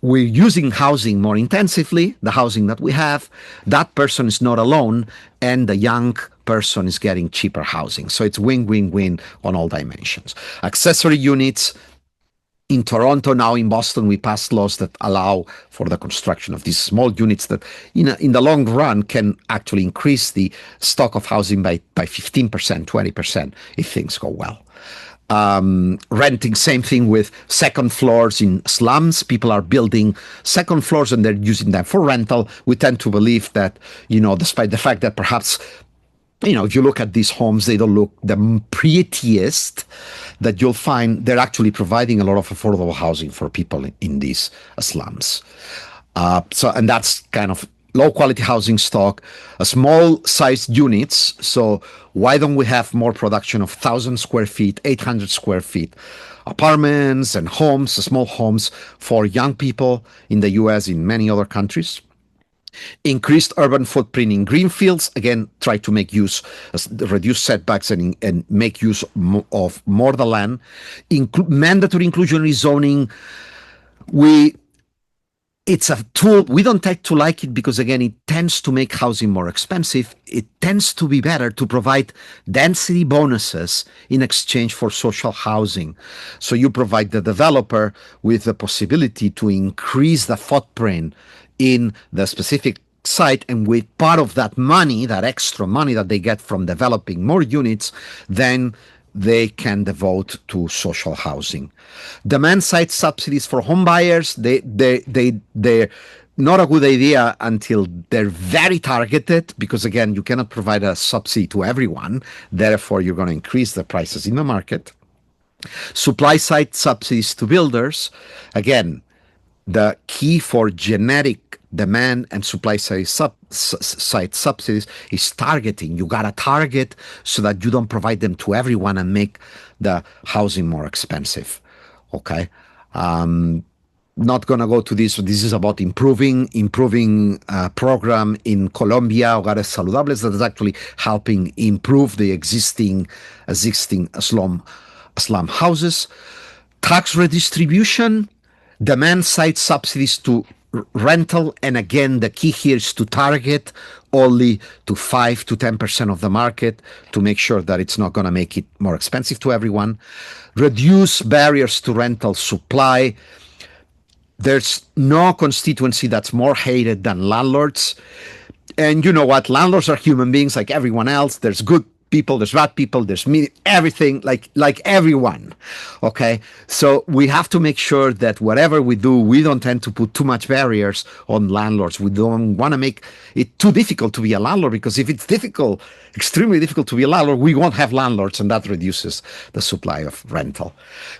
we're using housing more intensively, the housing that we have. That person is not alone, and the young person is getting cheaper housing. So it's win-win-win on all dimensions. Accessory units. In Toronto, now in Boston, we passed laws that allow for the construction of these small units that in the long run can actually increase the stock of housing by 15%, 20% if things go well. Renting, same thing with second floors in slums. People are building second floors and they're using them for rental. We tend to believe that, despite the fact that perhaps, if you look at these homes, they don't look the prettiest, that you'll find they're actually providing a lot of affordable housing for people in these slums. And that's kind of low quality housing stock, small sized units. So why don't we have more production of 1,000 square feet, 800 square feet apartments and homes, small homes for young people in the US, in many other countries? Increased urban footprint in greenfields. Again, try to make use, reduce setbacks and make use of more the land. Mandatory inclusionary zoning. It's a tool. We don't tend to like it because, again, it tends to make housing more expensive. It tends to be better to provide density bonuses in exchange for social housing. So you provide the developer with the possibility to increase the footprint in the specific site, and with part of that money, that extra money that they get from developing more units, then they can devote to social housing. Demand side subsidies for home buyers, they're not a good idea until they're very targeted, because again, you cannot provide a subsidy to everyone. Therefore, you're going to increase the prices in the market. Supply side subsidies to builders. Again, the key for generic demand and supply side subsidies is targeting. You got to target so that you don't provide them to everyone and make the housing more expensive. Okay. Not going to go to this. This is about improving program in Colombia, Hogares Saludables, that is actually helping improve the existing slum houses. Tax redistribution, demand side subsidies to rental, and again, the key here is to target only to 5 to 10% of the market to make sure that it's not going to make it more expensive to everyone. Reduce barriers to rental supply. There's no constituency that's more hated than landlords. And you know what? Landlords are human beings like everyone else. There's good people, there's bad people, there's everything, like everyone. Okay, so we have to make sure that whatever we do, we don't tend to put too much barriers on landlords. We don't want to make it too difficult to be a landlord, because if it's extremely difficult to be a landlord, we won't have landlords, and that reduces the supply of rental.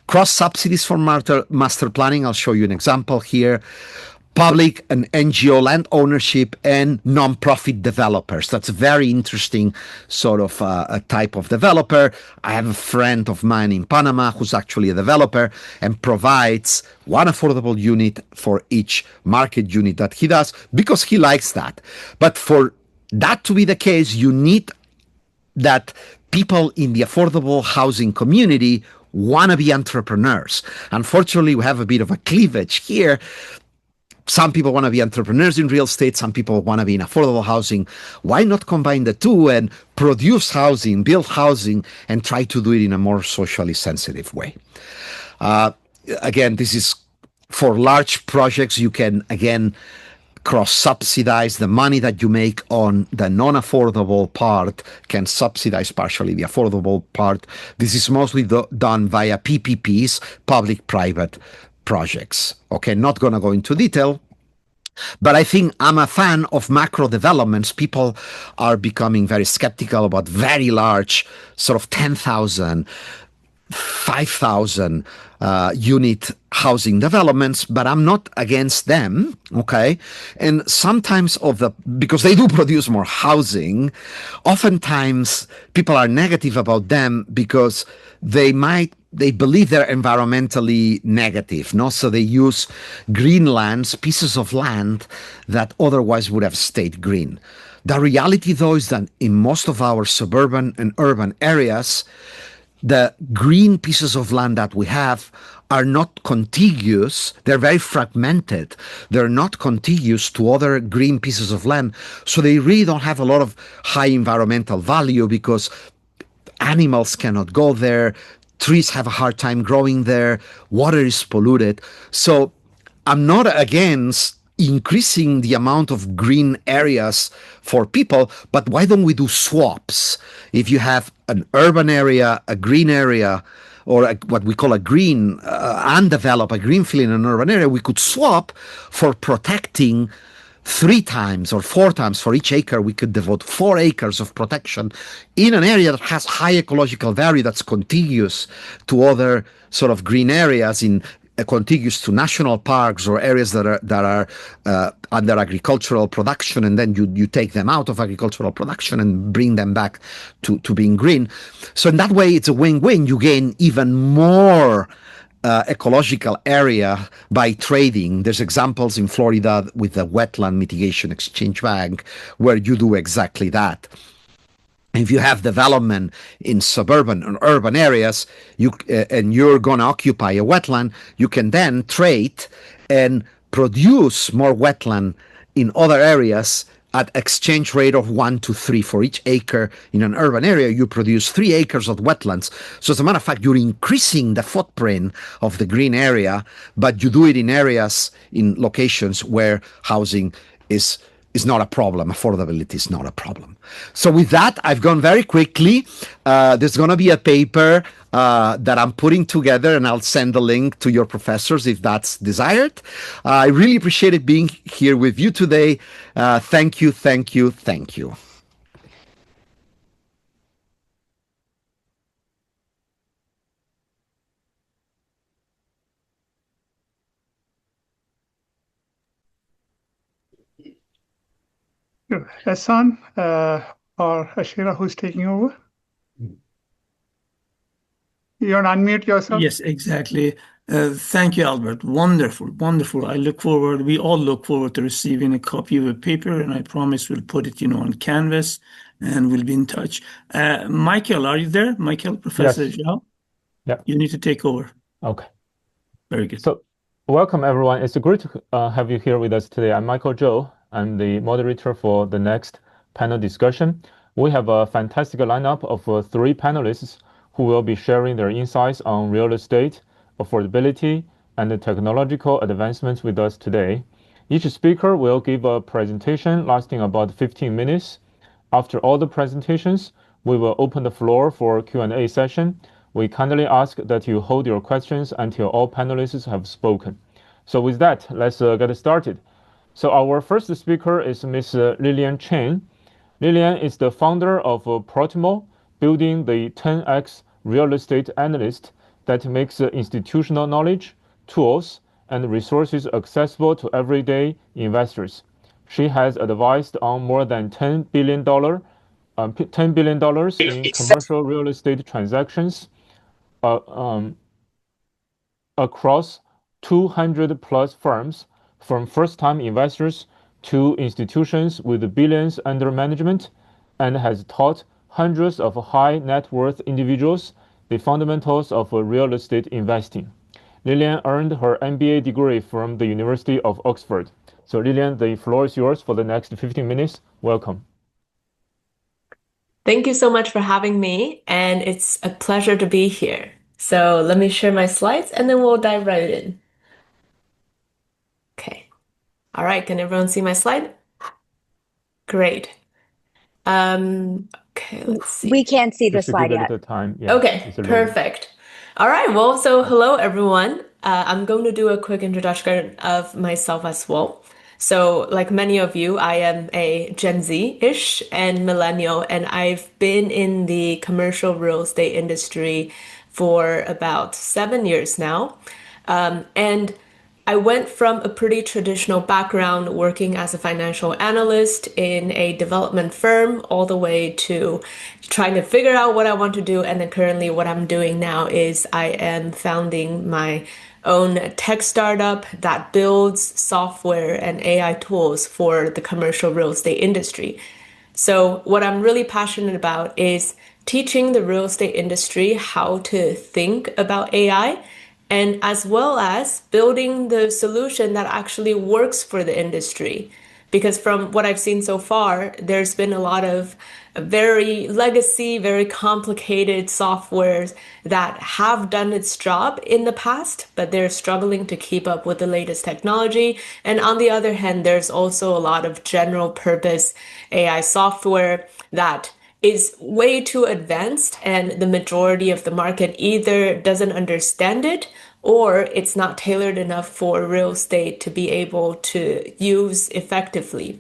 Cross subsidies for master planning. I'll show you an example here. public and NGO land ownership, and nonprofit developers. That's a very interesting sort of a type of developer. I have a friend of mine in Panama who's actually a developer and provides one affordable unit for each market unit that he does because he likes that. But for that to be the case, you need that people in the affordable housing community want to be entrepreneurs. Unfortunately, we have a bit of a cleavage here. Some people want to be entrepreneurs in real estate. Some people want to be in affordable housing. Why not combine the two and produce housing, build housing, and try to do it in a more socially sensitive way? Again, this is for large projects. You can, again, cross-subsidize the money that you make on the non-affordable part can subsidize partially the affordable part. This is mostly done via PPPs, public-private projects. Okay, not going to go into detail, but I think I'm a fan of macro developments. People are becoming very skeptical about very large, sort of 10,000, 5,000 unit housing developments, but I'm not against them, okay? And sometimes because they do produce more housing, oftentimes people are negative about them because they believe they're environmentally negative, no? So they use green lands, pieces of land that otherwise would have stayed green. The reality, though, is that in most of our suburban and urban areas, the green pieces of land that we have are not contiguous. They're very fragmented. They're not contiguous to other green pieces of land. So they really don't have a lot of high environmental value because animals cannot go there. Trees have a hard time growing there. Water is polluted. So I'm not against increasing the amount of green areas for people, but why don't we do swaps? If you have an urban area, a green area, or what we call a green undeveloped, a greenfield in an urban area, we could swap for protecting 3 times or 4 times for each acre. We could devote 4 acres of protection in an area that has high ecological value, that's contiguous to other sort of green areas in contiguous to national parks or areas that are under agricultural production, and then you take them out of agricultural production and bring them back to being green. So in that way, it's a win-win. You gain even more ecological area by trading. There's examples in Florida with the Wetland Mitigation Exchange Bank where you do exactly that. If you have development in suburban and urban areas, and you're going to occupy a wetland, you can then trade and produce more wetland in other areas at exchange rate of 1 to 3 for each acre. In an urban area, you produce 3 acres of wetlands. So as a matter of fact, you're increasing the footprint of the green area, but you do it in areas, in locations where housing is not a problem. Affordability is not a problem. So with that, I've gone very quickly. There's going to be a paper that I'm putting together, and I'll send the link to your professors if that's desired. I really appreciated being here with you today. Thank you, thank you, thank you. Hassan or Ashira, who's taking over? You want to unmute yourself? Yes, exactly. Thank you, Albert. Wonderful, wonderful. We all look forward to receiving a copy of a paper, and I promise we'll put it, on Canvas, and we'll be in touch. Michael, are you there? Michael, Professor Zhao? Yeah. You need to take over. Okay. Very good. So, welcome everyone. It's great to have you here with us today. I'm Michael Zhou. I'm the moderator for the next panel discussion. We have a fantastic lineup of 3 panelists who will be sharing their insights on real estate, affordability, and the technological advancements with us today. Each speaker will give a presentation lasting about 15 minutes. After all the presentations, we will open the floor for a Q&A session. We kindly ask that you hold your questions until all panelists have spoken. So with that, let's get started. So our first speaker is Ms. Lillian Chen. Lillian is the founder of Protimo, building the 10x real estate analyst that makes institutional knowledge, tools, and resources accessible to everyday investors. She has advised on more than $10 billion in commercial real estate transactions across 200 plus firms, from first-time investors to institutions with billions under management, and has taught hundreds of high net worth individuals the fundamentals of real estate investing. Lillian earned her MBA degree from the University of Oxford. So Lillian, the floor is yours for the next 15 minutes. Welcome. Thank you so much for having me, and it's a pleasure to be here. So let me share my slides and then we'll dive right in. Okay. All right, can everyone see my slide? Great. Okay, let's see. We can't see the Just slide give it a yet. little time. Yeah, Okay, it's a loading. perfect. All right, well, so hello everyone. I'm going to do a quick introduction of myself as well. So, like many of you, I am a Gen Z-ish and millennial, and I've been in the commercial real estate industry for about 7 years now. And I went from a pretty traditional background working as a financial analyst in a development firm all the way to trying to figure out what I want to do. And then currently what I'm doing now is I am founding my own tech startup that builds software and AI tools for the commercial real estate industry. So what I'm really passionate about is teaching the real estate industry how to think about AI, and as well as building the solution that actually works for the industry. Because from what I've seen so far, there's been a lot of very legacy, very complicated softwares that have done its job in the past, but they're struggling to keep up with the latest technology. And on the other hand, there's also a lot of general purpose AI software that is way too advanced, and the majority of the market either doesn't understand it or it's not tailored enough for real estate to be able to use effectively.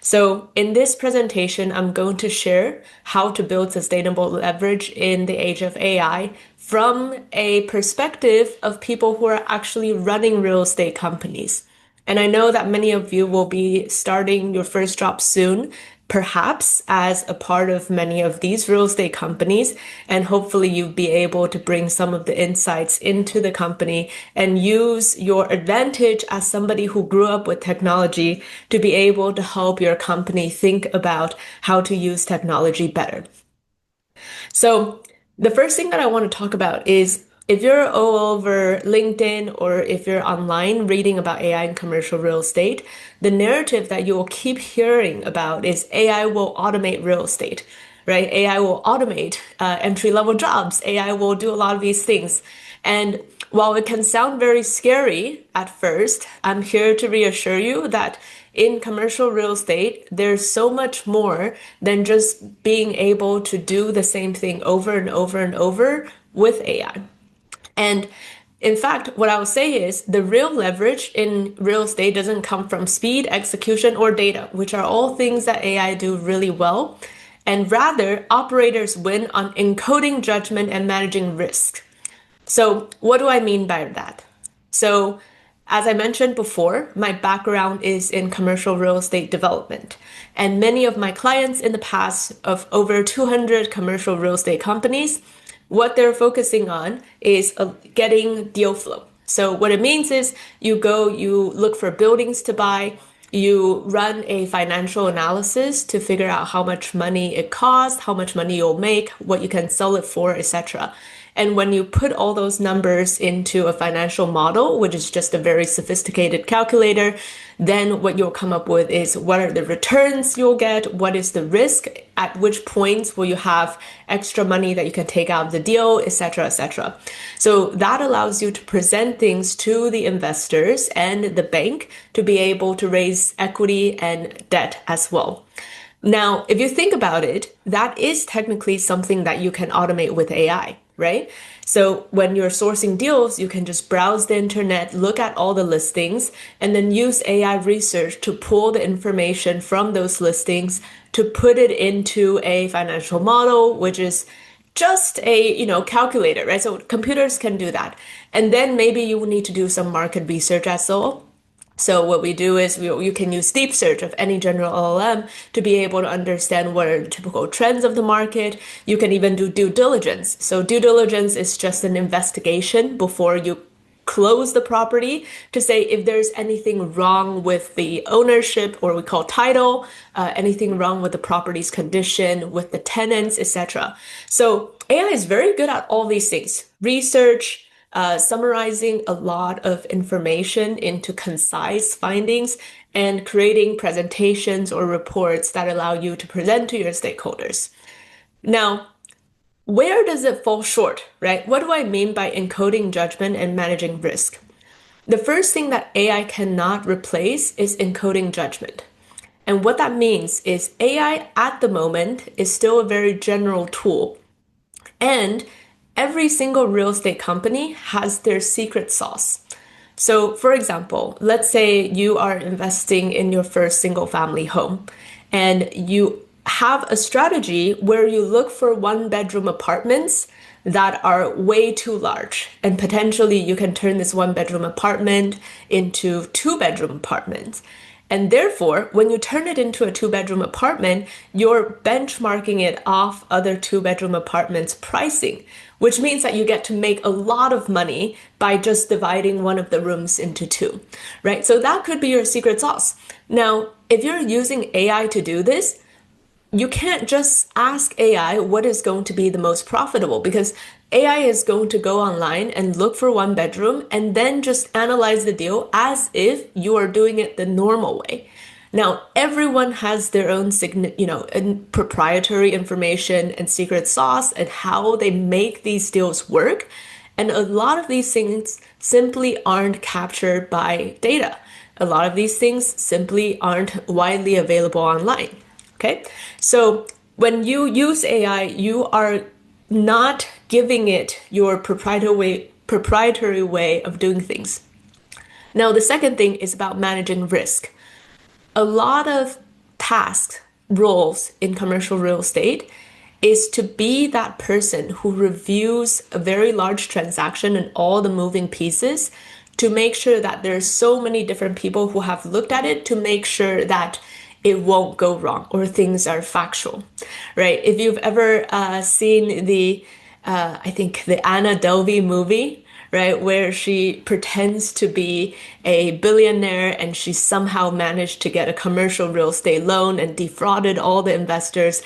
So in this presentation, I'm going to share how to build sustainable leverage in the age of AI from a perspective of people who are actually running real estate companies. And I know that many of you will be starting your first job soon, perhaps as a part of many of these real estate companies, and hopefully you'll be able to bring some of the insights into the company and use your advantage as somebody who grew up with technology to be able to help your company think about how to use technology better. So the first thing that I want to talk about is, if you're all over LinkedIn or if you're online reading about AI in commercial real estate, the narrative that you will keep hearing about is AI will automate real estate, right? AI will automate entry-level jobs. AI will do a lot of these things. And while it can sound very scary at first, I'm here to reassure you that in commercial real estate, there's so much more than just being able to do the same thing over and over and over with AI. And in fact, what I would say is the real leverage in real estate doesn't come from speed, execution, or data, which are all things that AI do really well. And rather, operators win on encoding judgment and managing risk. So what do I mean by that? So as I mentioned before, my background is in commercial real estate development. And many of my clients in the past of over 200 commercial real estate companies, what they're focusing on is getting deal flow. So what it means is you look for buildings to buy, you run a financial analysis to figure out how much money it costs, how much money you'll make, what you can sell it for, etc. And when you put all those numbers into a financial model, which is just a very sophisticated calculator, then what you'll come up with is what are the returns you'll get, what is the risk, at which points will you have extra money that you can take out of the deal, etc., etc. So that allows you to present things to the investors and the bank to be able to raise equity and debt as well. Now, if you think about it, that is technically something that you can automate with AI, right? So when you're sourcing deals, you can just browse the internet, look at all the listings, and then use AI research to pull the information from those listings to put it into a financial model, which is just a, calculator, right? So computers can do that. And then maybe you will need to do some market research as well. So what we do is you can use deep search of any general LLM to be able to understand what are the typical trends of the market. You can even do due diligence. So due diligence is just an investigation before you close the property to say if there's anything wrong with the ownership, or we call title, anything wrong with the property's condition, with the tenants, etc. So AI is very good at all these things. Research, summarizing a lot of information into concise findings, and creating presentations or reports that allow you to present to your stakeholders. Now, where does it fall short, right? What do I mean by encoding judgment and managing risk? The first thing that AI cannot replace is encoding judgment. And what that means is AI at the moment is still a very general tool. And every single real estate company has their secret sauce. So, for example, let's say you are investing in your first single family home, and you have a strategy where you look for one-bedroom apartments that are way too large, and potentially you can turn this one-bedroom apartment into two-bedroom apartments. And therefore, when you turn it into a two-bedroom apartment, you're benchmarking it off other two-bedroom apartments' pricing, which means that you get to make a lot of money by just dividing one of the rooms into two, right? So that could be your secret sauce. Now, if you're using AI to do this, you can't just ask AI what is going to be the most profitable, because AI is going to go online and look for one bedroom and then just analyze the deal as if you are doing it the normal way. Now, everyone has their own proprietary information and secret sauce and how they make these deals work. And a lot of these things simply aren't captured by data. A lot of these things simply aren't widely available online. Okay, so when you use AI, you are not giving it your proprietary way of doing things. Now, the second thing is about managing risk. A lot of tasks, roles in commercial real estate is to be that person who reviews a very large transaction and all the moving pieces to make sure that there's so many different people who have looked at it to make sure that it won't go wrong or things are factual, right? If you've ever seen I think the Anna Delvey movie, right, where she pretends to be a billionaire and she somehow managed to get a commercial real estate loan and defrauded all the investors,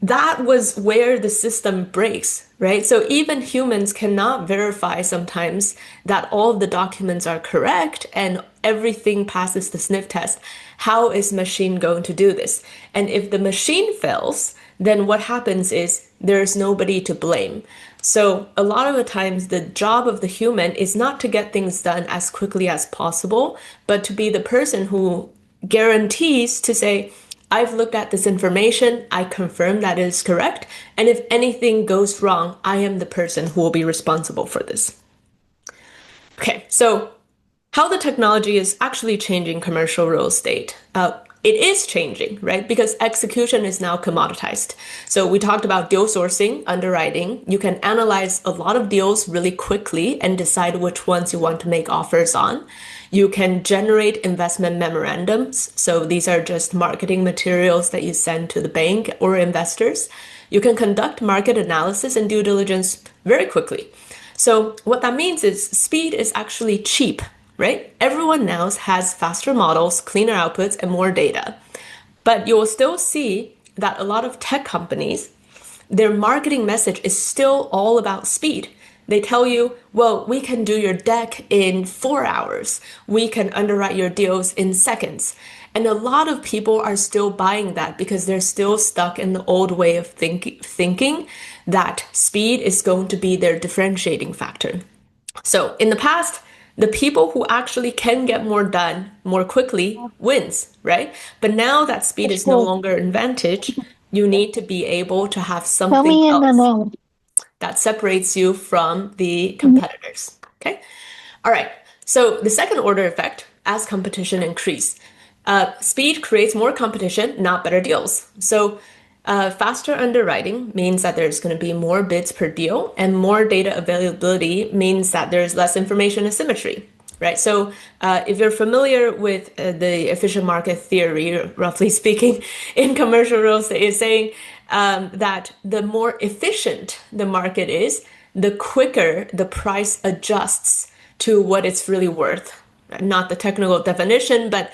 that was where the system breaks, right? So even humans cannot verify sometimes that all of the documents are correct and everything passes the sniff test. How is machine going to do this? And if the machine fails, then what happens is there's nobody to blame. So a lot of the times the job of the human is not to get things done as quickly as possible, but to be the person who guarantees to say, I've looked at this information, I confirm that it is correct, and if anything goes wrong, I am the person who will be responsible for this. Okay, so how the technology is actually changing commercial real estate. It is changing, right? Because execution is now commoditized. So we talked about deal sourcing, underwriting. You can analyze a lot of deals really quickly and decide which ones you want to make offers on. You can generate investment memorandums. So these are just marketing materials that you send to the bank or investors. You can conduct market analysis and due diligence very quickly. So what that means is speed is actually cheap, right? Everyone now has faster models, cleaner outputs, and more data. But you'll still see that a lot of tech companies, their marketing message is still all about speed. They tell you, well, we can do your deck in 4 hours. We can underwrite your deals in seconds. And a lot of people are still buying that because they're still stuck in the old way of thinking that speed is going to be their differentiating factor. So in the past, the people who actually can get more done more quickly wins, right? But now that speed is no longer an advantage, you need to be able to have something else that separates you from the competitors, okay? All right, so the second order effect, as competition increases, speed creates more competition, not better deals. So Faster underwriting means that there's going to be more bids per deal, and more data availability means that there's less information asymmetry, right? So if you're familiar with the efficient market theory, roughly speaking, in commercial real estate, is saying that the more efficient the market is, the quicker the price adjusts to what it's really worth. Not the technical definition, but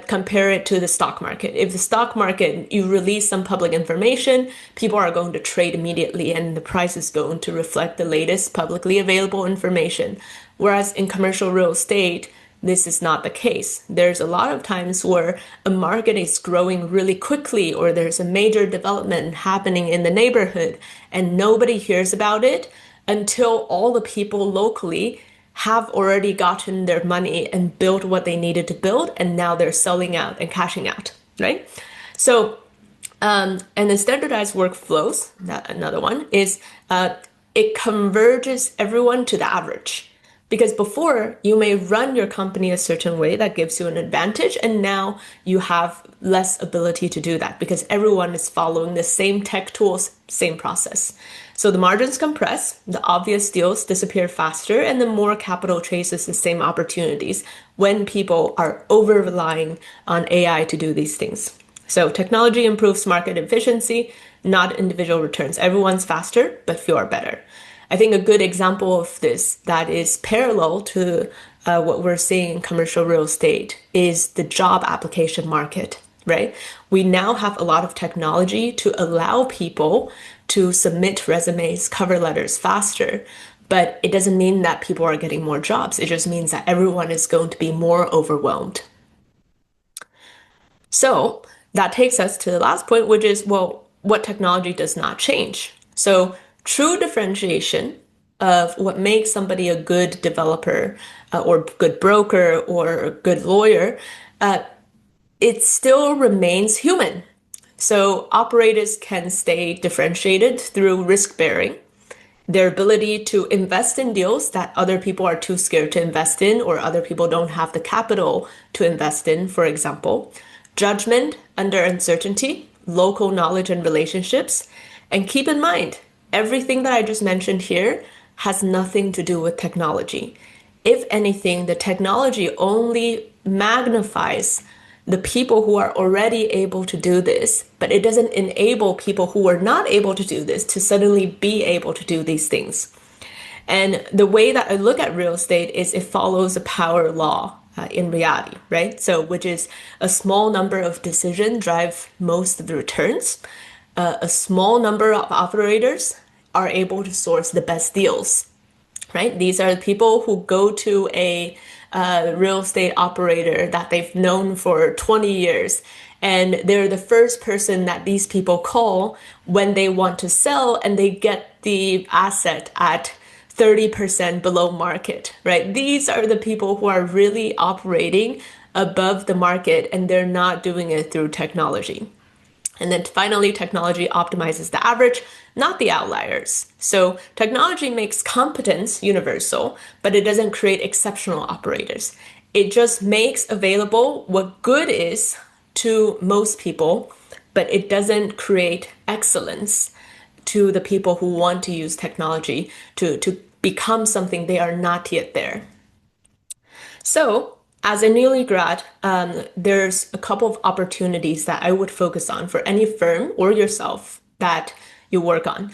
compare it to the stock market. If the stock market, you release some public information, people are going to trade immediately and the price is going to reflect the latest publicly available information. Whereas in commercial real estate, this is not the case. There's a lot of times where a market is growing really quickly, or there's a major development happening in the neighborhood and nobody hears about it until all the people locally have already gotten their money and built what they needed to build, and now they're selling out and cashing out, right? So, and the standardized workflows, that another one, is it converges everyone to the average. Because before, you may run your company a certain way that gives you an advantage, and now you have less ability to do that because everyone is following the same tech tools, same process. So the margins compress, the obvious deals disappear faster, and the more capital chases the same opportunities when people are over-relying on AI to do these things. So technology improves market efficiency, not individual returns. Everyone's faster, but few are better. I think a good example of this that is parallel to what we're seeing in commercial real estate is the job application market, right? We now have a lot of technology to allow people to submit resumes, cover letters faster, but it doesn't mean that people are getting more jobs. It just means that everyone is going to be more overwhelmed. So that takes us to the last point, which is, well, what technology does not change? So true differentiation of what makes somebody a good developer or good broker or good lawyer, it still remains human. So operators can stay differentiated through risk bearing, their ability to invest in deals that other people are too scared to invest in, or other people don't have the capital to invest in, for example, judgment under uncertainty, local knowledge and relationships. And keep in mind, everything that I just mentioned here has nothing to do with technology. If anything, the technology only magnifies the people who are already able to do this, but it doesn't enable people who are not able to do this to suddenly be able to do these things. And the way that I look at real estate is it follows a power law in reality, right? So, which is a small number of decisions drive most of the returns. A small number of operators are able to source the best deals, right? These are the people who go to a real estate operator that they've known for 20 years. And they're the first person that these people call when they want to sell, and they get the asset at 30% below market, right? These are the people who are really operating above the market, and they're not doing it through technology. And then finally, technology optimizes the average, not the outliers. So technology makes competence universal, but it doesn't create exceptional operators. It just makes available what good is to most people, but it doesn't create excellence to the people who want to use technology to become something they are not yet there. So, as a newly grad, there's a couple of opportunities that I would focus on for any firm or yourself that you work on,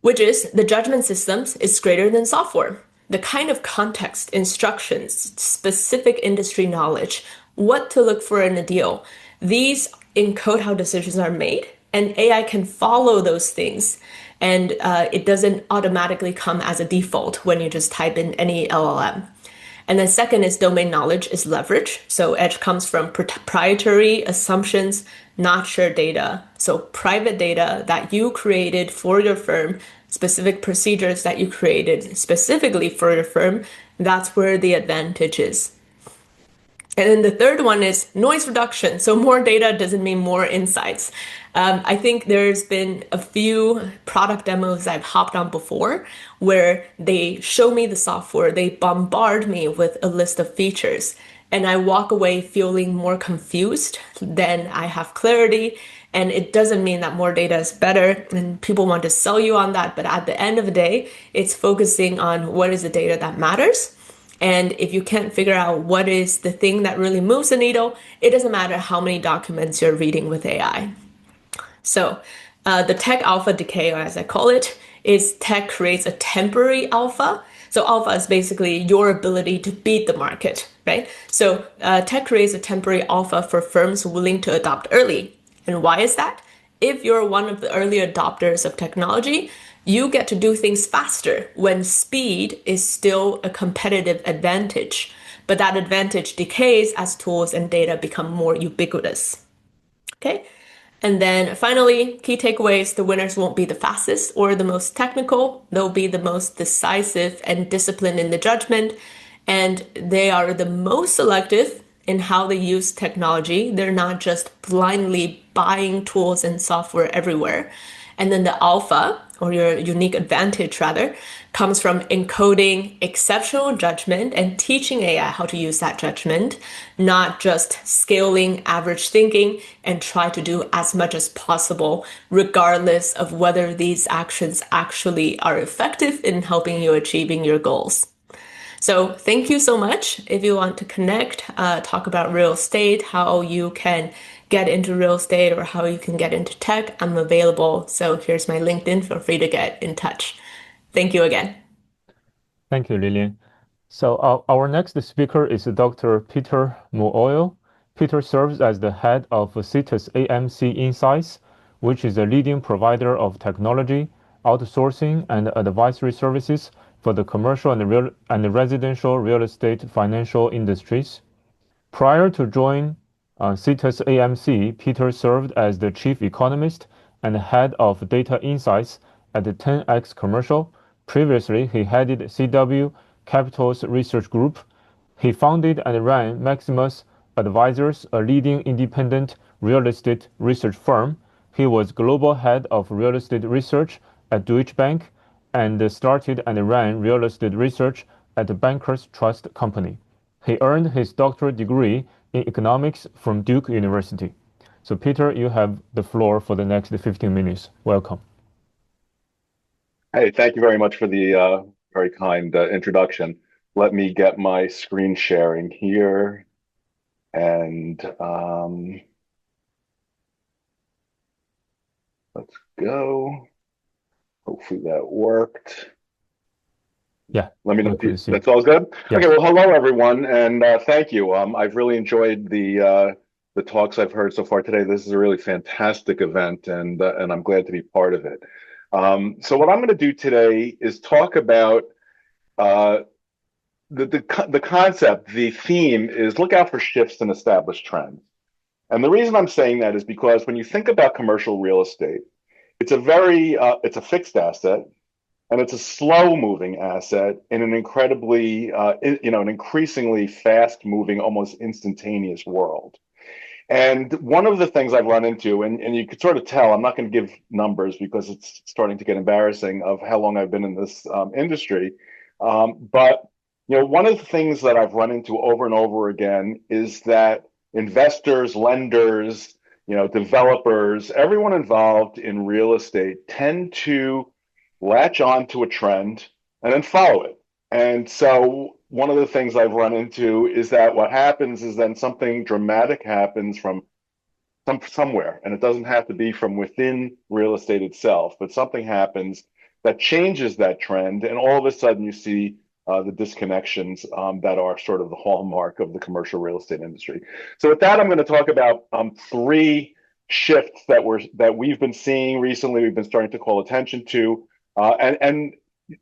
which is the judgment systems is greater than software. The kind of context, instructions, specific industry knowledge, what to look for in a deal, these encode how decisions are made, and AI can follow those things. And it doesn't automatically come as a default when you just type in any LLM. And then second is domain knowledge is leverage. So edge comes from proprietary assumptions, not shared data. So private data that you created for your firm, specific procedures that you created specifically for your firm, that's where the advantage is. And then the third one is noise reduction. So more data doesn't mean more insights. I think there's been a few product demos I've hopped on before where they show me the software, they bombard me with a list of features, and I walk away feeling more confused than I have clarity. And it doesn't mean that more data is better and people want to sell you on that. But at the end of the day, it's focusing on what is the data that matters. And if you can't figure out what is the thing that really moves the needle, it doesn't matter how many documents you're reading with AI. So the tech alpha decay, or as I call it, is tech creates a temporary alpha. So alpha is basically your ability to beat the market, right? So tech creates a temporary alpha for firms willing to adopt early. And why is that? If you're one of the early adopters of technology, you get to do things faster when speed is still a competitive advantage. But that advantage decays as tools and data become more ubiquitous. Okay. And then finally, key takeaways, the winners won't be the fastest or the most technical. They'll be the most decisive and disciplined in the judgment. And they are the most selective in how they use technology. They're not just blindly buying tools and software everywhere. And then the alpha, or your unique advantage rather, comes from encoding exceptional judgment and teaching AI how to use that judgment, not just scaling average thinking and try to do as much as possible, regardless of whether these actions actually are effective in helping you achieving your goals. So thank you so much. If you want to connect, talk about real estate, how you can get into real estate or how you can get into tech, I'm available. So here's my LinkedIn. Feel free to get in touch. Thank you again. Thank you, Lilian. So our next speaker is Dr. Peter Mooyle. Peter serves as the head of CITUS AMC Insights, which is a leading provider of technology, outsourcing, and advisory services for the commercial and residential real estate financial industries. Prior to joining CITUS AMC, Peter served as the chief economist and head of data insights at the 10X Commercial. Previously, he headed CW Capital's research group. He founded and ran Maximus Advisors, a leading independent real estate research firm. He was global head of real estate research at Deutsche Bank and started and ran real estate research at the Bankers Trust Company. He earned his doctorate degree in economics from Duke University. So Peter, you have the floor for the next 15 minutes. Welcome. Hey, thank you very much for the very kind introduction. Let me get my screen sharing here. And let's go. Hopefully that worked. Yeah. Let me know if that's all good. Yes. Okay. Well, hello everyone, and thank you. I've really enjoyed the talks I've heard so far today. This is a really fantastic event, and I'm glad to be part of it. So what I'm going to do today is talk about the concept. The theme is look out for shifts in established trends. And the reason I'm saying that is because when you think about commercial real estate, it's a fixed asset. And it's a slow-moving asset in an incredibly, an increasingly fast-moving, almost instantaneous world. And one of the things I've run into, and you could sort of tell, I'm not going to give numbers because it's starting to get embarrassing of how long I've been in this industry. But one of the things that I've run into over and over again is that investors, lenders, developers, everyone involved in real estate tend to latch on to a trend and then follow it. And so one of the things I've run into is that what happens is then something dramatic happens from somewhere, and it doesn't have to be from within real estate itself, but something happens that changes that trend, and all of a sudden you see the disconnections that are sort of the hallmark of the commercial real estate industry. So with that, I'm going to talk about three shifts that we've been seeing recently, we've been starting to call attention to, and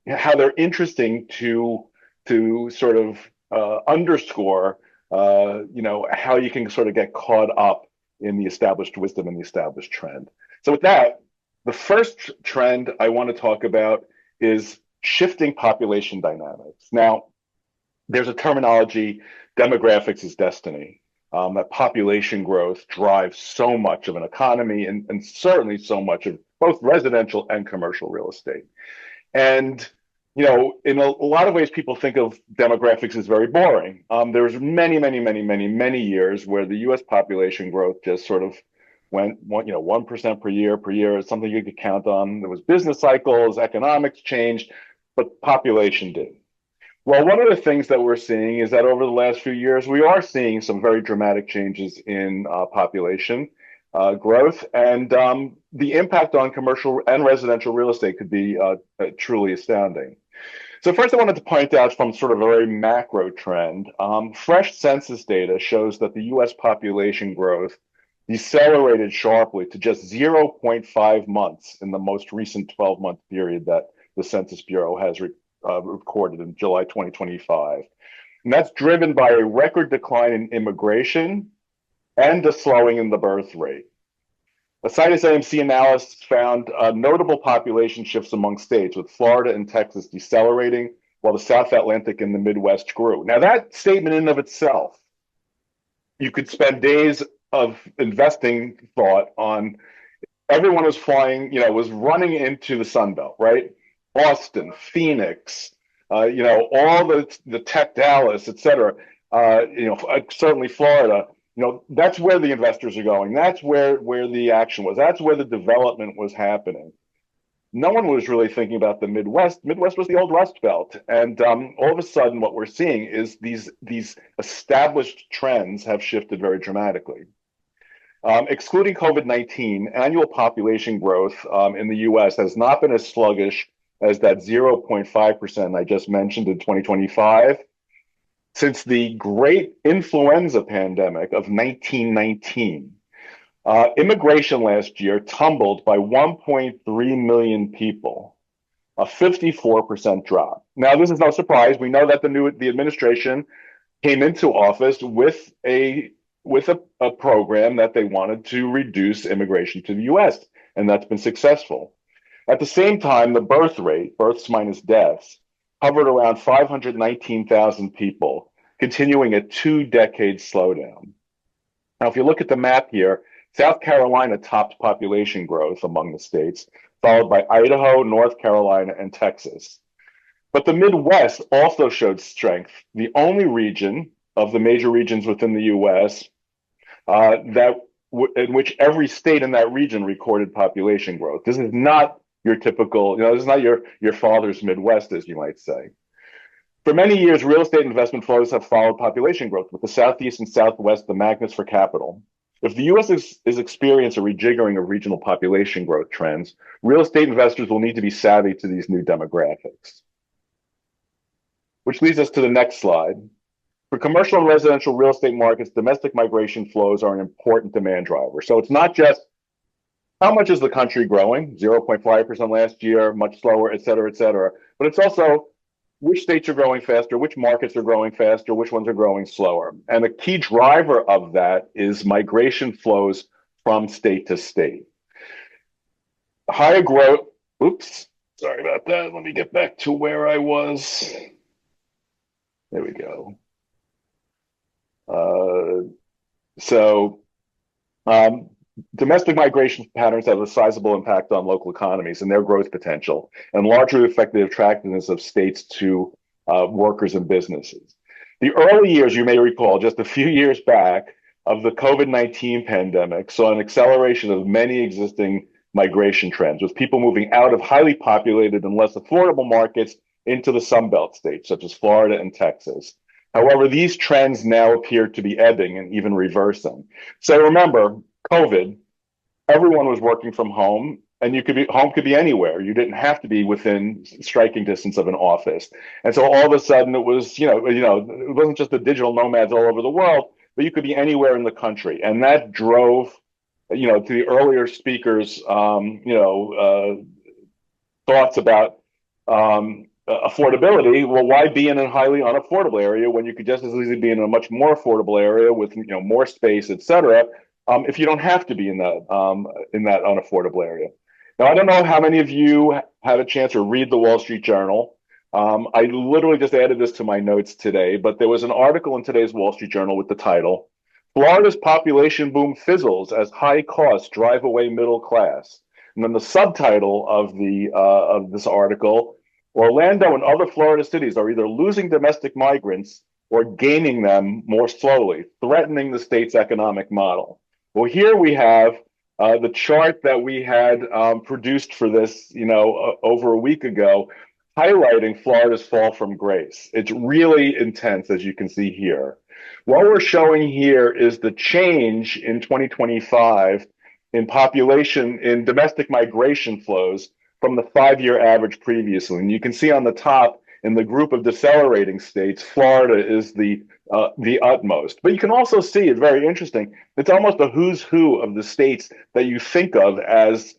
how they're interesting to sort of underscore, how you can sort of get caught up in the established wisdom and the established trend. So with that, the first trend I want to talk about is shifting population dynamics. Now, there's a terminology, demographics is destiny. That population growth drives so much of an economy and certainly so much of both residential and commercial real estate. And, in a lot of ways, people think of demographics as very boring. There's many years where the US population growth just sort of went 1% per year is something you could count on. There was business cycles, economics changed, but population did. Well, one of the things that we're seeing is that over the last few years, we are seeing some very dramatic changes in population growth, and the impact on commercial and residential real estate could be truly astounding. So first, I wanted to point out from sort of a very macro trend, fresh census data shows that the U.S. population growth decelerated sharply to just 0.5 months in the most recent 12-month period that the Census Bureau has recorded in July 2025. And that's driven by a record decline in immigration and a slowing in the birth rate. A Citus AMC analysis found notable population shifts among states, with Florida and Texas decelerating while the South Atlantic and the Midwest grew. Now, that statement in and of itself, you could spend days of investing thought on. Everyone was flying, was running into the Sun Belt, right? Austin, Phoenix, all the tech Dallas, et cetera, certainly Florida. That's where the investors are going. That's where the action was. That's where the development was happening. No one was really thinking about the Midwest. Midwest was the old Rust Belt. And all of a sudden, what we're seeing is these established trends have shifted very dramatically. Excluding COVID-19, annual population growth in the U.S. has not been as sluggish as that 0.5% I just mentioned in 2025 since the great influenza pandemic of 1919. Immigration last year tumbled by 1.3 million people, a 54% drop. Now, this is no surprise. We know that the administration came into office with a program that they wanted to reduce immigration to the U.S., and that's been successful. At the same time, the birth rate, births minus deaths, hovered around 519,000 people, continuing a 2-decade slowdown. Now, if you look at the map here, South Carolina topped population growth among the states, followed by Idaho, North Carolina, and Texas. But the Midwest also showed strength, the only region of the major regions within the U.S. In which every state in that region recorded population growth. This is not your typical, this is not your father's Midwest, as you might say. For many years, real estate investment flows have followed population growth, with the Southeast and Southwest the magnets for capital. If the U.S. is experiencing a rejiggering of regional population growth trends, real estate investors will need to be savvy to these new demographics. Which leads us to the next slide. For commercial and residential real estate markets, domestic migration flows are an important demand driver. So it's not just how much is the country growing, 0.5% last year, much slower, et cetera, but it's also which states are growing faster, which markets are growing faster, which ones are growing slower. And a key driver of that is migration flows from state to state. Higher growth, sorry about that. Let me get back to where I was. There we go. Domestic migration patterns have a sizable impact on local economies and their growth potential, and largely affect the attractiveness of states to workers and businesses. The early years, you may recall, just a few years back, of the COVID-19 pandemic saw an acceleration of many existing migration trends, with people moving out of highly populated and less affordable markets into the Sunbelt states, such as Florida and Texas. However, these trends now appear to be ebbing and even reversing. So remember, COVID, everyone was working from home, and home could be anywhere. You didn't have to be within striking distance of an office. And so all of a sudden it was, it wasn't just the digital nomads all over the world, but you could be anywhere in the country. And that drove, to the earlier speakers, thoughts about affordability. Well, why be in a highly unaffordable area when you could just as easily be in a much more affordable area with more space, et cetera, if you don't have to be in that unaffordable area. Now, I don't know how many of you had a chance to read the Wall Street Journal. I literally just added this to my notes today, but there was an article in today's Wall Street Journal with the title, "Florida's Population Boom Fizzles as High Costs Drive Away Middle Class." And then the subtitle of this article, "Orlando and other Florida cities are either losing domestic migrants or gaining them more slowly, threatening the state's economic model." Well, here we have The chart that we had produced for this, over a week ago, highlighting Florida's fall from grace. It's really intense, as you can see here. What we're showing here is the change in 2025 in population, in domestic migration flows from the 5-year average previously. And you can see on the top, in the group of decelerating states, Florida is the utmost. But you can also see, it's very interesting, it's almost a who's who of the states that you think of as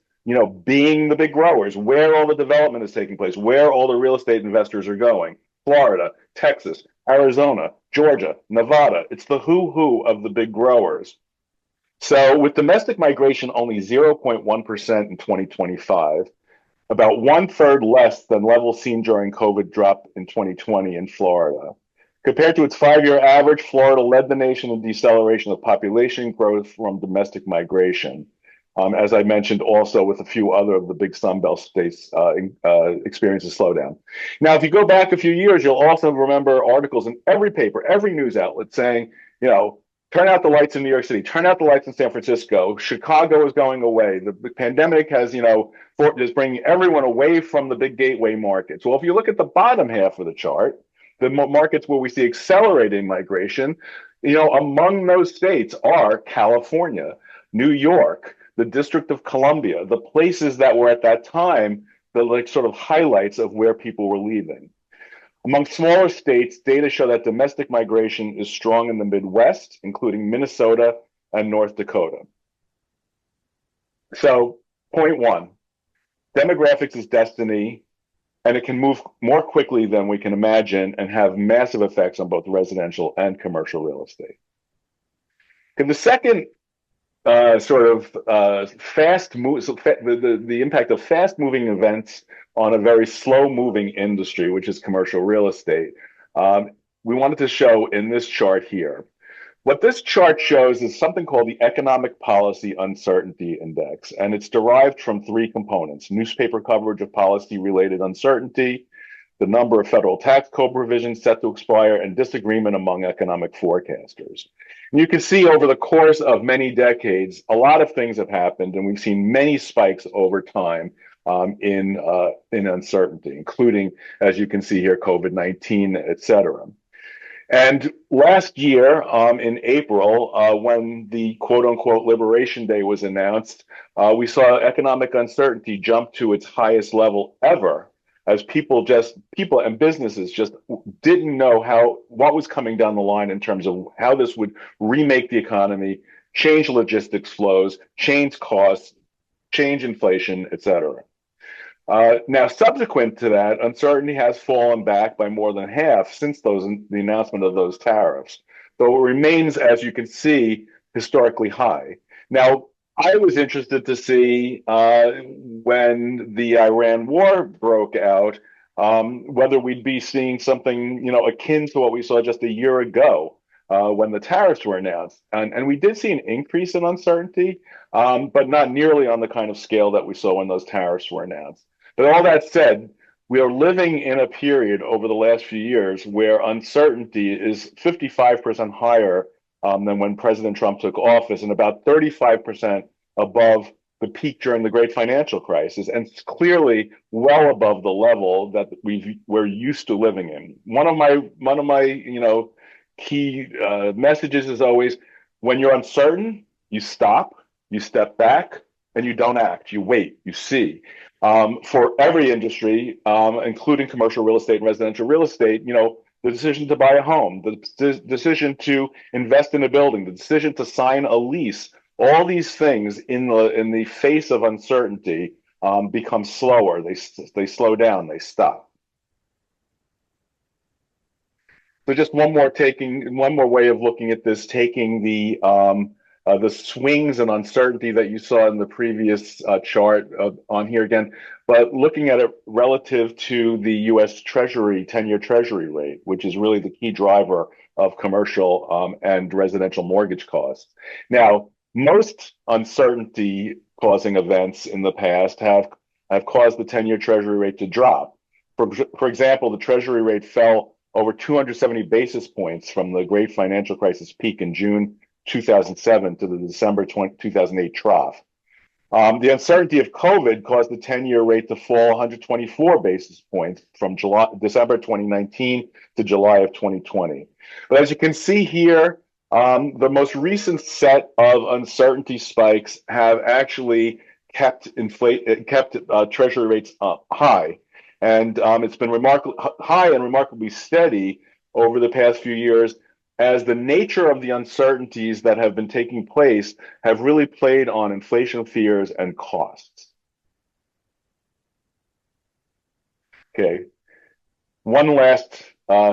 being the big growers, where all the development is taking place, where all the real estate investors are going. Florida, Texas, Arizona, Georgia, Nevada. It's the who of the big growers. So with domestic migration only 0.1% in 2025, about 1/3 less than levels seen during COVID drop in 2020 in Florida. Compared to its 5-year average, Florida led the nation in deceleration of population growth from domestic migration. As I mentioned, also with a few other of the big Sunbelt states experience a slowdown. Now, if you go back a few years, you'll also remember articles in every paper, every news outlet saying, turn out the lights in New York City, turn out the lights in San Francisco. Chicago is going away. The pandemic has, is bringing everyone away from the big gateway markets. Well, if you look at the bottom half of the chart, the markets where we see accelerating migration, among those states are California, New York, the District of Columbia, the places that were at that time the sort of highlights of where people were leaving. Among smaller states, data show that domestic migration is strong in the Midwest, including Minnesota and North Dakota. So, point one, demographics is destiny, and it can move more quickly than we can imagine and have massive effects on both residential and commercial real estate. And the second fast move, the impact of fast moving events on a very slow moving industry, which is commercial real estate, we wanted to show in this chart here. What this chart shows is something called the Economic Policy Uncertainty Index, and it's derived from 3 components: newspaper coverage of policy-related uncertainty, the number of federal tax code provisions set to expire, and disagreement among economic forecasters. And you can see over the course of many decades, a lot of things have happened, and we've seen many spikes over time in uncertainty, including, as you can see here, COVID-19, et cetera. And last year, in April, when the quote-unquote Liberation Day was announced, we saw economic uncertainty jump to its highest level ever, as people and businesses just didn't know what was coming down the line in terms of how this would remake the economy, change logistics flows, change costs, change inflation, et cetera. Now, subsequent to that, uncertainty has fallen back by more than half since the announcement of those tariffs, though it remains, as you can see, historically high. Now, I was interested to see when the Iran war broke out, whether we'd be seeing something, akin to what we saw just a year ago when the tariffs were announced. And we did see an increase in uncertainty, but not nearly on the kind of scale that we saw when those tariffs were announced. But all that said, we are living in a period over the last few years where uncertainty is 55% higher than when President Trump took office, and about 35% above the peak during the Great Financial Crisis, and it's clearly well above the level that we're used to living in. One of my key messages is always, when you're uncertain, you stop, you step back, and you don't act. You wait, you see. For every industry, including commercial real estate and residential real estate, the decision to buy a home, the decision to invest in a building, the decision to sign a lease, all these things in the face of uncertainty become slower. They slow down. They stop. So just one more way of looking at this, taking the swings and uncertainty that you saw in the previous chart on here again, but looking at it relative to the U.S. Treasury, 10-year Treasury rate, which is really the key driver of commercial and residential mortgage costs. Now, most uncertainty-causing events in the past have caused the 10-year Treasury rate to drop. For example, the Treasury rate fell over 270 basis points from the Great Financial Crisis peak in June 2007 to the December 2008 trough. The uncertainty of COVID caused the 10-year rate to fall 124 basis points from December 2019 to July of 2020. But as you can see here, the most recent set of uncertainty spikes have actually kept Treasury rates high, and it's been high and remarkably steady over the past few years, as the nature of the uncertainties that have been taking place have really played on inflation fears and costs. Okay, one last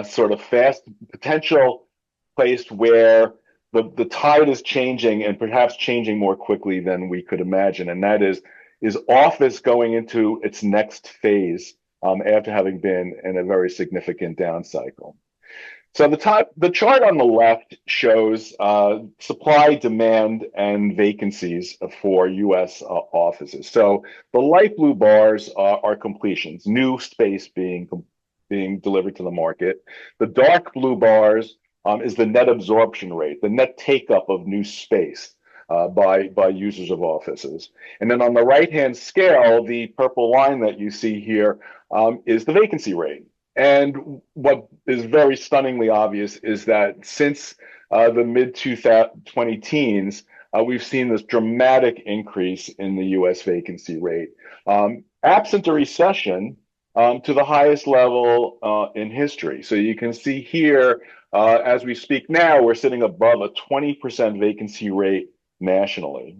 sort of fast potential place where the tide is changing, and perhaps changing more quickly than we could imagine, and that is office going into its next phase after having been in a very significant down cycle. So the chart on the left shows supply, demand, and vacancies for U.S. offices. So the light blue bars are completions, new space being delivered to the market. The dark blue bars is the net absorption rate, the net take-up of new space by users of offices. And then on the right-hand scale, the purple line that you see here is the vacancy rate. And what is very stunningly obvious is that since the mid-20 teens, we've seen this dramatic increase in the U.S. vacancy rate, absent a recession, to the highest level in history. So you can see here, as we speak now, we're sitting above a 20% vacancy rate nationally.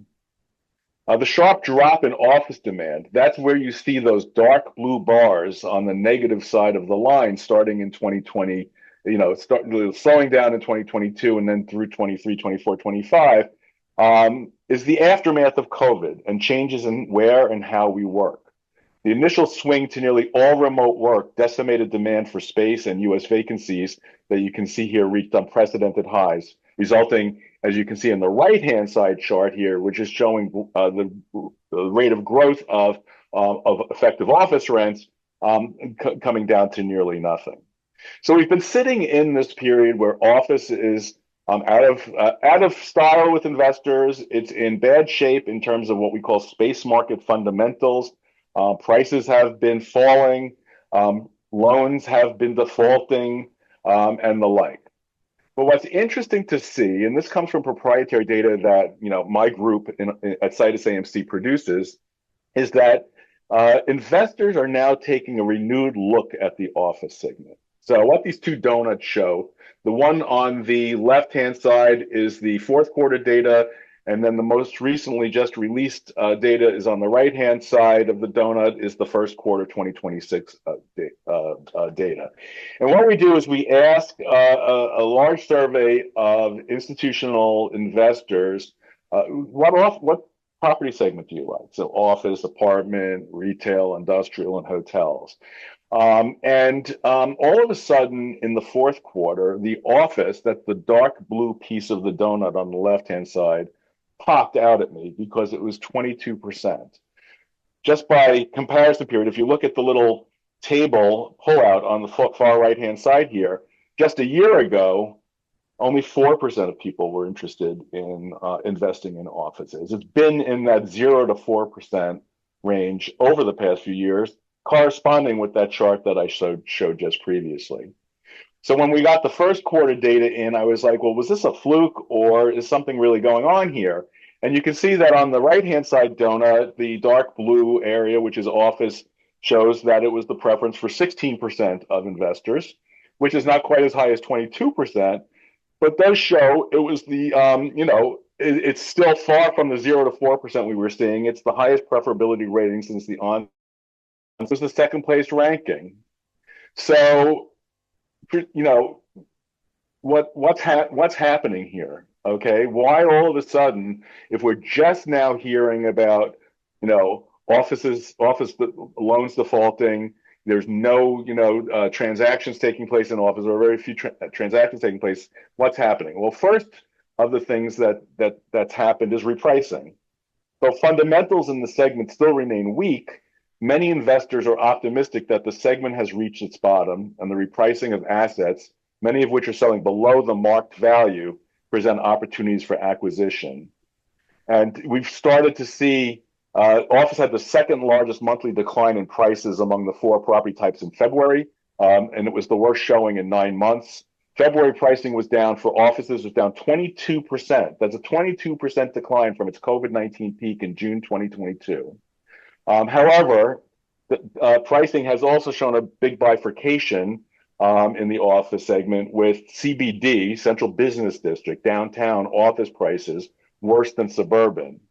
The sharp drop in office demand, that's where you see those dark blue bars on the negative side of the line starting in 2020, slowing down in 2022 and then through 23, 24, 25, is the aftermath of COVID and changes in where and how we work. The initial swing to nearly all remote work decimated demand for space, and U.S. vacancies that you can see here reached unprecedented highs, resulting, as you can see in the right-hand side chart here, which is showing the rate of growth of effective office rents coming down to nearly nothing. So we've been sitting in this period where office is out of style with investors. It's in bad shape in terms of what we call space market fundamentals. Prices have been falling, loans have been defaulting, and the like. But what's interesting to see, and this comes from proprietary data that my group at Citus AMC produces, is that investors are now taking a renewed look at the office segment. So what these two donuts show, the one on the left-hand side is the fourth quarter data, and then the most recently just released data is on the right-hand side of the donut, is the first quarter 2026 data. And what we do is we ask a large survey of institutional investors, what property segment do you like? So office, apartment, retail, industrial, and hotels. All of a sudden in the fourth quarter, the office, that's the dark blue piece of the donut on the left-hand side, popped out at me because it was 22%. Just by comparison period, if you look at the little table pullout on the far right-hand side here, just a year ago, only 4% of people were interested in investing in offices. It's been in that 0 to 4% range over the past few years, corresponding with that chart that I showed just previously. So when we got the first quarter data in, I was like, well, was this a fluke or is something really going on here? And you can see that on the right-hand side donut, the dark blue area, which is office, shows that it was the preference for 16% of investors, which is not quite as high as 22%, but does show it was it's still far from the 0 to 4% we were seeing. It's the highest preferability rating since the on. This is the second place ranking. So, what's happening here? Okay, why all of a sudden, if we're just now hearing about office loans defaulting, there's no transactions taking place in office, or very few transactions taking place, what's happening? Well, first of the things that's happened is repricing. Though fundamentals in the segment still remain weak, many investors are optimistic that the segment has reached its bottom, and the repricing of assets, many of which are selling below the marked value, present opportunities for acquisition. And we've started to see Office had the second largest monthly decline in prices among the 4 property types in February, and it was the worst showing in 9 months. February pricing was down for offices, was down 22%. That's a 22% decline from its COVID-19 peak in June 2022. However, the pricing has also shown a big bifurcation in the office segment, with CBD, Central Business District, downtown office prices worse than suburban.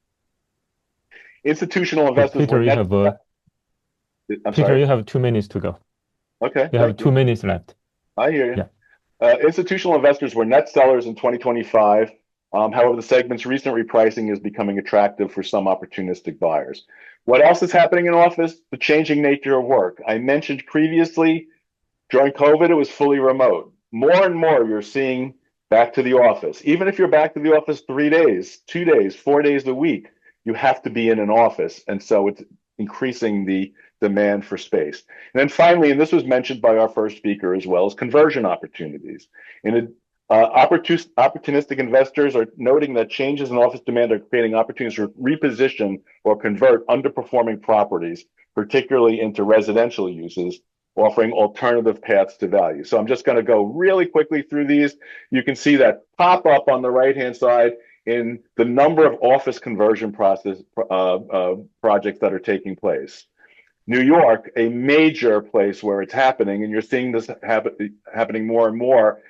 Institutional investors Peter, were you net. have I'm Peter, sorry. you have 2 minutes to go. Okay. You have 2 minutes left. I hear you. Yeah. Institutional investors were net sellers in 2025. However, the segment's recent repricing is becoming attractive for some opportunistic buyers. What else is happening in office? The changing nature of work. I mentioned previously, during COVID, it was fully remote. More and more, you're seeing back to the office. Even if you're back to the office 3 days, 2 days, 4 days a week, you have to be in an office. And so it's increasing the demand for space. And then finally, and this was mentioned by our first speaker as well, is conversion opportunities. Opportunistic investors are noting that changes in office demand are creating opportunities to reposition or convert underperforming properties, particularly into residential uses, offering alternative paths to value. So I'm just going to go really quickly through these. You can see that pop up on the right-hand side in the number of office conversion projects that are taking place. New York, a major place where it's happening, and you're seeing this happening more and more,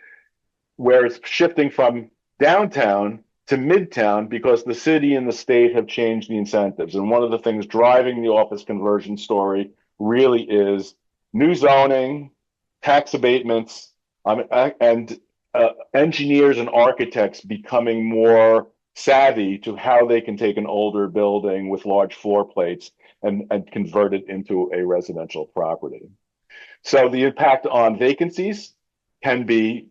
where it's shifting from downtown to midtown because the city and the state have changed the incentives. And one of the things driving the office conversion story really is new zoning, tax abatements, and engineers and architects becoming more savvy to how they can take an older building with large floor plates and convert it into a residential property. So the impact on vacancies can be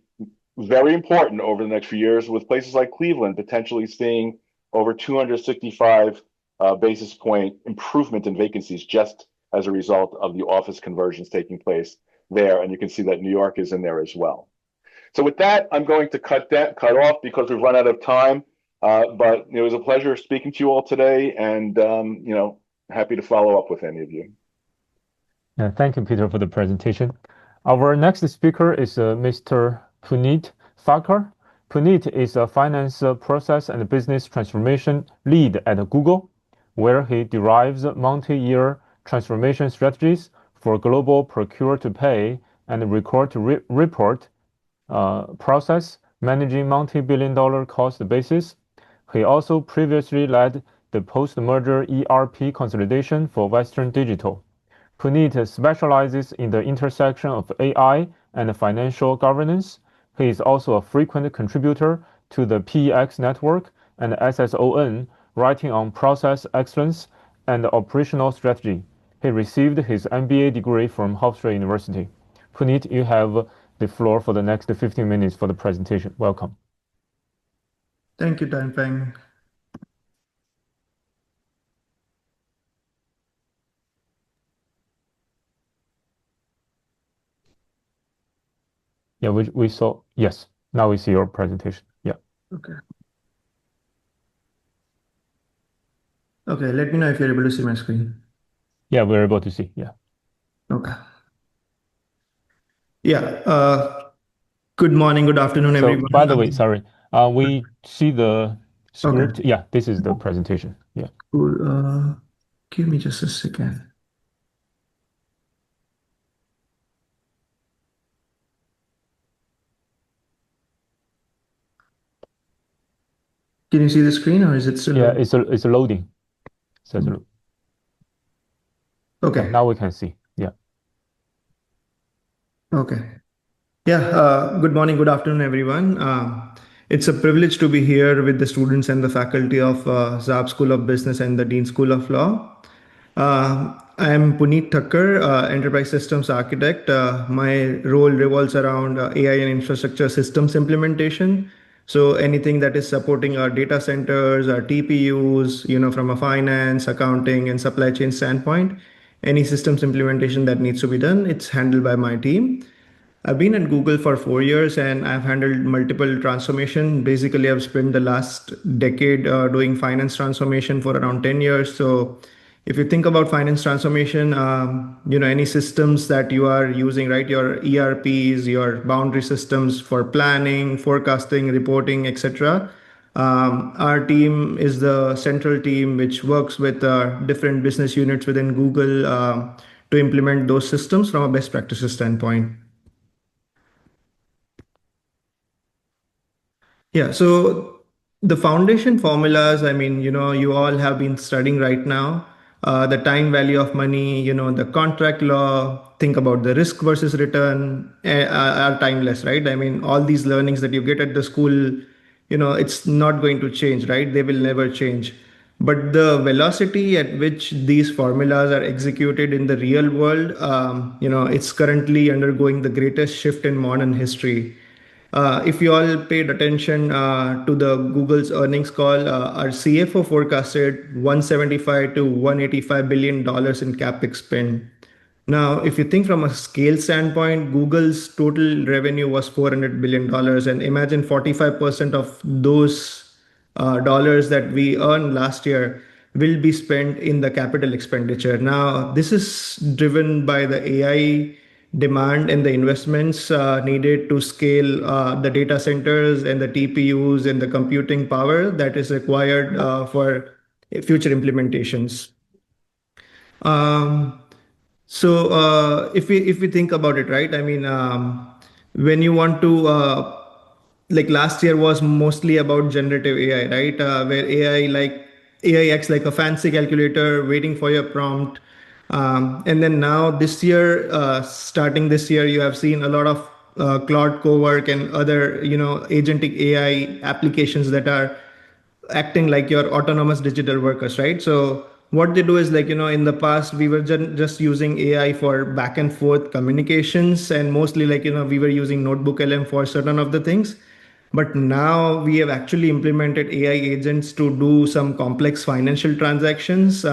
very important over the next few years, with places like Cleveland potentially seeing over 265 basis point improvement in vacancies just as a result of the office conversions taking place there. And you can see that New York is in there as well. So with that, I'm going to cut off because we've run out of time. But it was a pleasure speaking to you all today, and happy to follow up with any of you. Yeah, thank you, Peter, for the presentation. Our next speaker is Mr. Puneet Thakur. Puneet is a finance process and business transformation lead at Google, where he derives multi-year transformation strategies for global procure-to-pay and record-to-report process, managing multi-billion-dollar cost basis. He also previously led the post-merger ERP consolidation for Western Digital. Puneet specializes in the intersection of AI and financial governance. He is also a frequent contributor to the PEX network and SSON, writing on process excellence and operational strategy. He received his MBA degree from Hofstra University. Puneet, you have the floor for the next 15 minutes for the presentation. Welcome. Thank you, Danfeng. Yeah, we saw, yes, now we see your presentation. Yeah. Okay. Okay, let me know if you're able to see my screen. Yeah, we're able to see. Yeah. Okay. Yeah. Good morning, good afternoon, So, everyone. by the way, sorry, we see the script. Okay. Yeah, this is the presentation. Yeah. Cool. Give me just a second. Can you see the screen, or is it still? Yeah, it's loading. It says load. Okay. Now we can see. Yeah. Okay. Yeah. Good morning, good afternoon, everyone. It's a privilege to be here with the students and the faculty of Zarb School of Business and the Dean School of Law. I am Puneet Thakur, Enterprise Systems Architect. My role revolves around AI and infrastructure systems implementation. So anything that is supporting our data centers, our TPUs, from a finance, accounting, and supply chain standpoint, any systems implementation that needs to be done, it's handled by my team. I've been at Google for 4 years and I've handled multiple transformation. Basically, I've spent the last decade doing finance transformation for around 10 years. So if you think about finance transformation, any systems that you are using, right? Your ERPs, your boundary systems for planning, forecasting, reporting, etc. Our team is the central team which works with different business units within Google to implement those systems from a best practices standpoint. Yeah, so the foundation formulas, I mean, you all have been studying right now. The time value of money, the contract law, think about the risk versus return are timeless, right? I mean, all these learnings that you get at the school, it's not going to change, right? They will never change. But the velocity at which these formulas are executed in the real world, it's currently undergoing the greatest shift in modern history. If you all paid attention to the Google's earnings call, our CFO forecasted 175 to 185 billion dollars in capex spend. Now, if you think from a scale standpoint, Google's total revenue was $400 billion, and imagine 45% of those dollars that we earned last year will be spent in the capital expenditure. Now, this is driven by the AI demand and the investments needed to scale the data centers and the TPUs and the computing power that is required for future implementations. If we think about it, right? I mean, when you want to like last year was mostly about generative AI, right? Where AI acts like a fancy calculator waiting for your prompt. And then now this year, starting this year, you have seen a lot of Claude Cowork and other, agentic AI applications that are acting like your autonomous digital workers, right? So what they do is like, in the past, we were just using AI for back and forth communications and mostly like, we were using Notebook LM for certain of the things. But now we have actually implemented AI agents to do some complex financial transactions.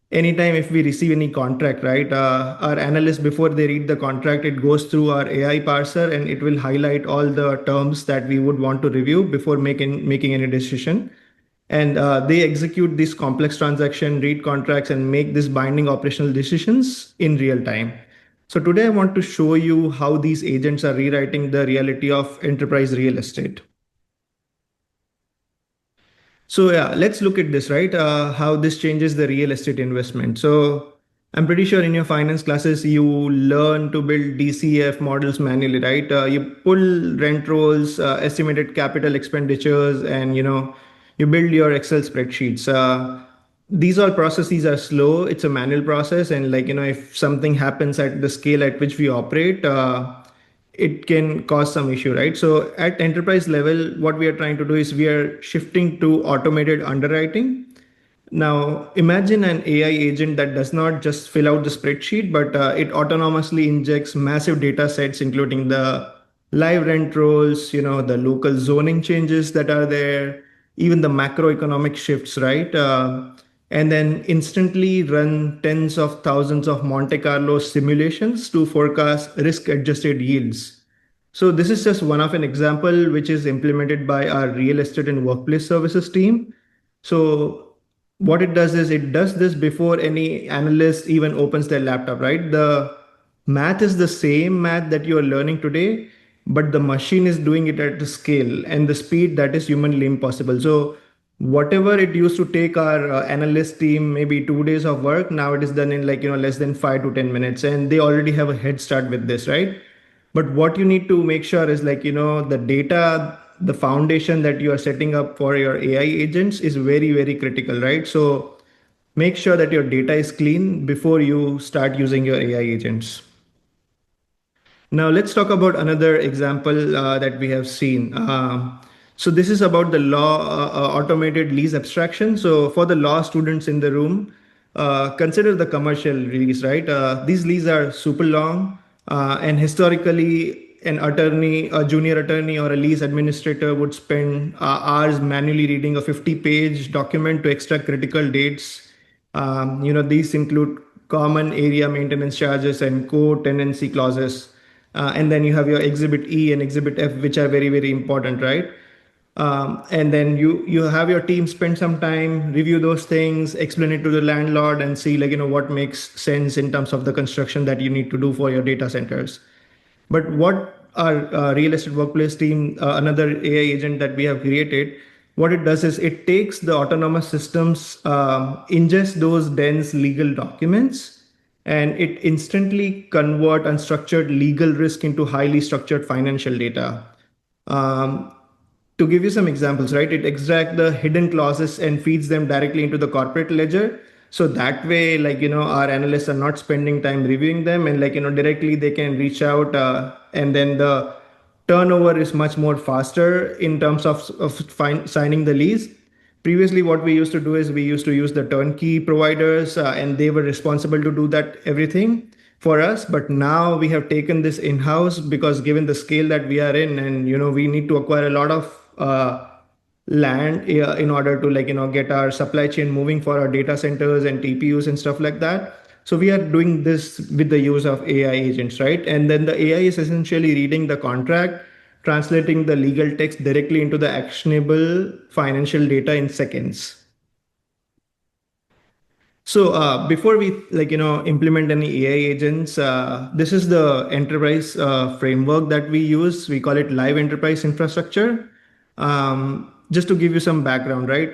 Anytime if we receive any contract, right, our analyst, before they read the contract, it goes through our AI parser and it will highlight all the terms that we would want to review before making any decision. And they execute this complex transaction, read contracts, and make these binding operational decisions in real time. So today I want to show you how these agents are rewriting the reality of enterprise real estate. So yeah, let's look at this, right? How this changes the real estate investment. So I'm pretty sure in your finance classes, you learn to build DCF models manually, right? You pull rent rolls, estimated capital expenditures, and you build your Excel spreadsheets. These all processes are slow. It's a manual process, and like if something happens at the scale at which we operate, it can cause some issue, right? So at enterprise level, what we are trying to do is we are shifting to automated underwriting. Now, imagine an AI agent that does not just fill out the spreadsheet, but it autonomously injects massive data sets, including the live rent rolls, the local zoning changes that are there, even the macroeconomic shifts, right? And then instantly run tens of thousands of Monte Carlo simulations to forecast risk-adjusted yields. So this is just one of an example which is implemented by our real estate and workplace services team. So what it does is it does this before any analyst even opens their laptop, right? The math is the same math that you are learning today, but the machine is doing it at the scale and the speed that is humanly impossible. So whatever it used to take our analyst team maybe 2 days of work, now it is done in like less than 5 to 10 minutes, and they already have a head start with this, right? But what you need to make sure is like the data, the foundation that you are setting up for your AI agents is very, very critical, right? So make sure that your data is clean before you start using your AI agents. Now let's talk about another example that we have seen. So this is about the law automated lease abstraction. So for the law students in the room, consider the commercial lease, right? These leases are super long, and historically, an attorney, a junior attorney, or a lease administrator would spend hours manually reading a 50-page document to extract critical dates. These include common area maintenance charges and co-tenancy clauses. And then you have your exhibit E and exhibit F, which are very, very important, right? And then you have your team spend some time, review those things, explain it to the landlord, and see what makes sense in terms of the construction that you need to do for your data centers. But what our real estate workplace team, another AI agent that we have created, what it does is it takes the autonomous systems, ingests those dense legal documents, and it instantly convert unstructured legal risk into highly structured financial data. Um, to give you some examples, right, it extracts the hidden clauses and feeds them directly into the corporate ledger. So that way, our analysts are not spending time reviewing them, and directly they can reach out, and then the turnover is much more faster in terms of signing the lease. Previously, what we used to do is we used to use the turnkey providers, and they were responsible to do that everything for us. But now we have taken this in-house because given the scale that we are in, and we need to acquire a lot of land in order to get our supply chain moving for our data centers and TPUs and stuff like that. So we are doing this with the use of AI agents, right? And then the AI is essentially reading the contract, translating the legal text directly into the actionable financial data in seconds. So before we implement any AI agents, this is the enterprise framework that we use. We call it live enterprise infrastructure. Just to give you some background, right?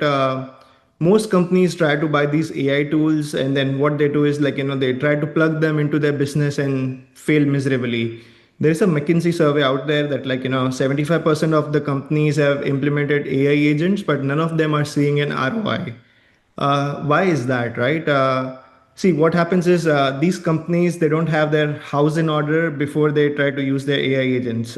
Most companies try to buy these AI tools, and then what they do is they try to plug them into their business and fail miserably. There is a McKinsey survey out there that 75% of the companies have implemented AI agents, but none of them are seeing an ROI. Why is that, right? See, what happens is these companies, they don't have their house in order before they try to use their AI agents.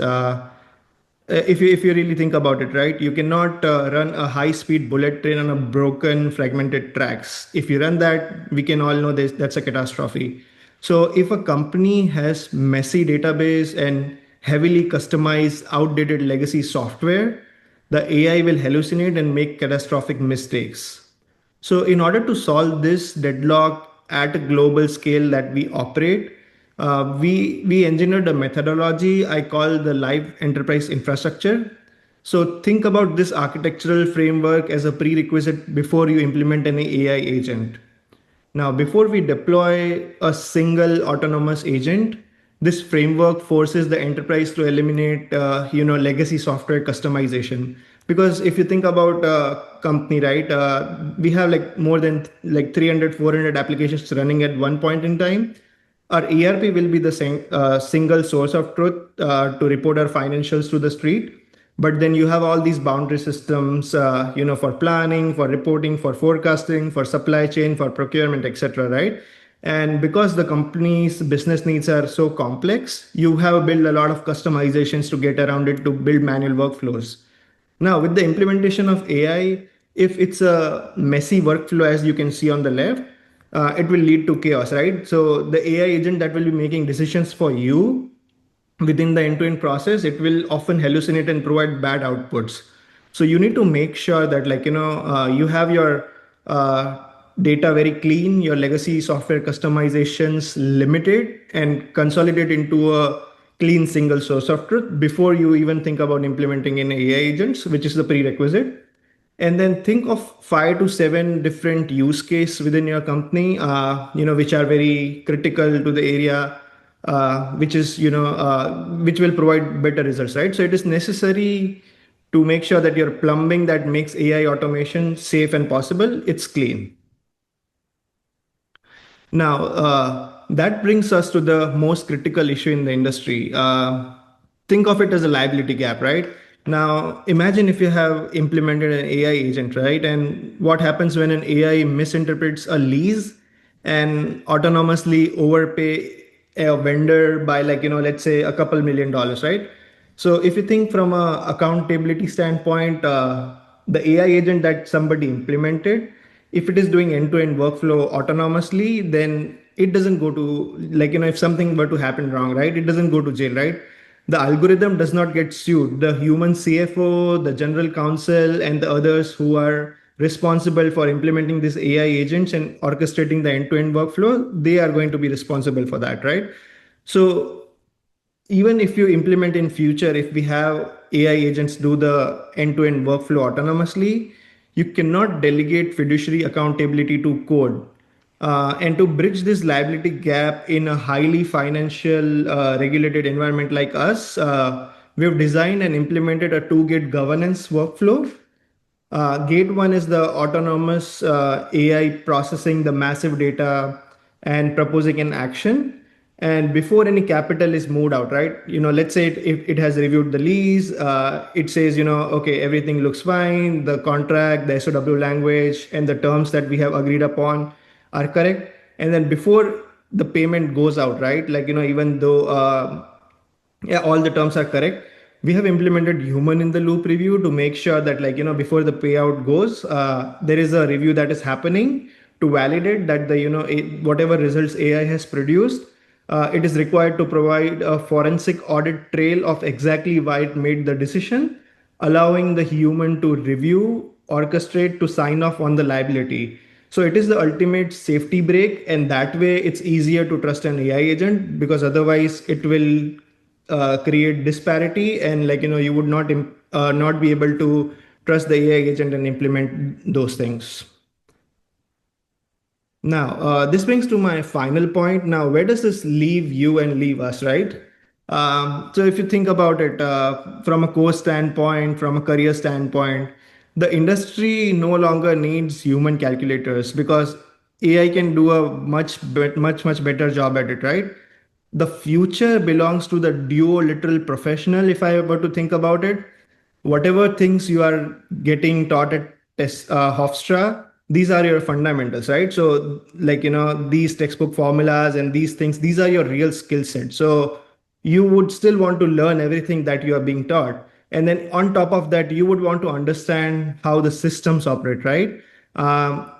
If you really think about it, right, you cannot run a high-speed bullet train on a broken, fragmented tracks. If you run that, we can all know that's a catastrophe. So if a company has messy database and heavily customized, outdated legacy software, the AI will hallucinate and make catastrophic mistakes. So in order to solve this deadlock at a global scale that we operate, we engineered a methodology I call the live enterprise infrastructure. So think about this architectural framework as a prerequisite before you implement any AI agent. Now, before we deploy a single autonomous agent, this framework forces the enterprise to eliminate, legacy software customization. Because if you think about a company, right, we have more than 300, 400 applications running at one point in time. Our ERP will be the same single source of truth to report our financials to the street. But then you have all these boundary systems, for planning, for reporting, for forecasting, for supply chain, for procurement, etc. Right? And because the company's business needs are so complex, you have built a lot of customizations to get around it to build manual workflows. Now, with the implementation of AI, if it's a messy workflow, as you can see on the left, it will lead to chaos, right? So the AI agent that will be making decisions for you within the end-to-end process, it will often hallucinate and provide bad outputs. So you need to make sure that you have your data very clean, your legacy software customizations limited, and consolidate into a clean single source of truth before you even think about implementing in AI agents, which is the prerequisite. And then think of 5 to 7 different use cases within your company, which are very critical to the area, which will provide better results, right? So it is necessary to make sure that your plumbing that makes AI automation safe and possible, it's clean. Now, that brings us to the most critical issue in the industry. Think of it as a liability gap, right? Now, imagine if you have implemented an AI agent, right? And what happens when an AI misinterprets a lease and autonomously overpay a vendor by let's say a couple $1,000,000, right? So if you think from a accountability standpoint, the AI agent that somebody implemented, if it is doing end-to-end workflow autonomously, then it doesn't go to if something were to happen wrong, right? It doesn't go to jail, right? The algorithm does not get sued. The human CFO, the general counsel, and the others who are responsible for implementing these AI agents and orchestrating the end-to-end workflow, they are going to be responsible for that, right? So even if you implement in future, if we have AI agents do the end-to-end workflow autonomously, you cannot delegate fiduciary accountability to code. And to bridge this liability gap in a highly financial regulated environment like us, we've designed and implemented a two-gate governance workflow. Gate one is the autonomous AI processing the massive data and proposing an action. And before any capital is moved out, right? Let's say if it has reviewed the lease, it says, okay, everything looks fine. The contract, the SOW language, and the terms that we have agreed upon are correct. And then before the payment goes out, right? Like, even though yeah, all the terms are correct, we have implemented human in the loop review to make sure that, like, before the payout goes, there is a review that is happening to validate that the whatever results AI has produced, it is required to provide a forensic audit trail of exactly why it made the decision, allowing the human to review, orchestrate, to sign off on the liability. So it is the ultimate safety brake, and that way it's easier to trust an AI agent, because otherwise it will create disparity, and, like, you would not be able to trust the AI agent and implement those things. Now, this brings to my final point. Now, where does this leave you and leave us, right? So if you think about it, from a course standpoint, from a career standpoint, the industry no longer needs human calculators, because AI can do a much better job at it, right? The future belongs to the duo literal professional, if I were to think about it. Whatever things you are getting taught at Hofstra, these are your fundamentals, right? So, like, these textbook formulas and these things, these are your real skill set. So you would still want to learn everything that you are being taught. And then on top of that, you would want to understand how the systems operate, right? Um,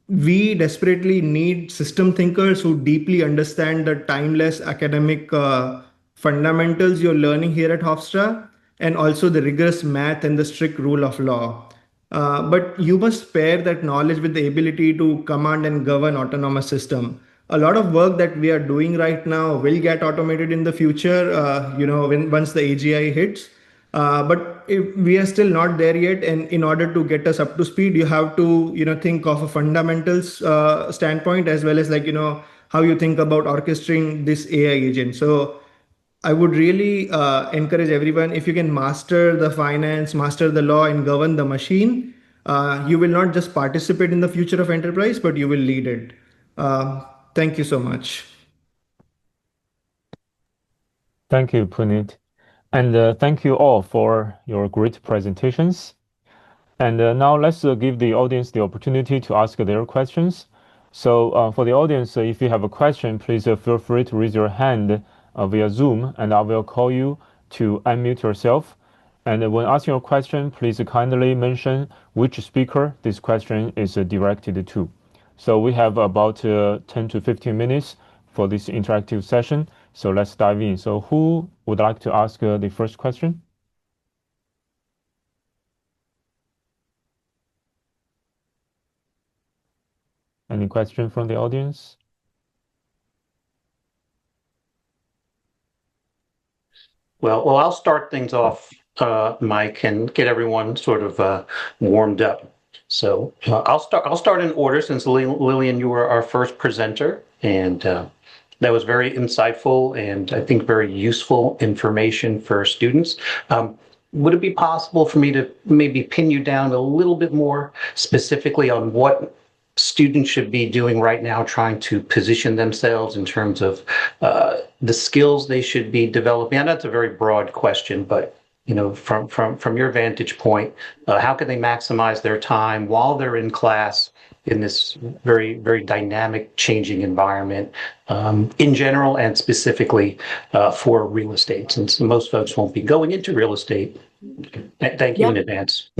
we desperately need system thinkers who deeply understand the timeless academic fundamentals you're learning here at Hofstra, and also the rigorous math and the strict rule of law. But you must pair that knowledge with the ability to command and govern autonomous system. A lot of work that we are doing right now will get automated in the future, when once the AGI hits. But if we are still not there yet, and in order to get us up to speed, you have to think of a fundamentals standpoint, as well as, like, how you think about orchestrating this AI agent. So I would really encourage everyone, if you can master the finance, master the law, and govern the machine, you will not just participate in the future of enterprise, but you will lead it. Thank you so much. Thank you, Puneet. And thank you all for your great presentations. And now let's give the audience the opportunity to ask their questions. So for the audience, if you have a question, please feel free to raise your hand via Zoom, and I will call you to unmute yourself. And when asking your question, please kindly mention which speaker this question is directed to. So we have about 10 to 15 minutes for this interactive session. So let's dive in. So who would like to ask the first question? Any question from the audience? Well, I'll start things off, Mike, and get everyone sort of warmed up. So I'll start in order, since Lillian, you were our first presenter, and that was very insightful and I think very useful information for students. Would it be possible for me to maybe pin you down a little bit more specifically on what students should be doing right now, trying to position themselves in terms of the skills they should be developing? And that's a very broad question, but from your vantage point, how can they maximize their time while they're in class in this very, very dynamic, changing environment, in general and specifically for real estate, since most folks won't be going into real estate? Thank you in advance.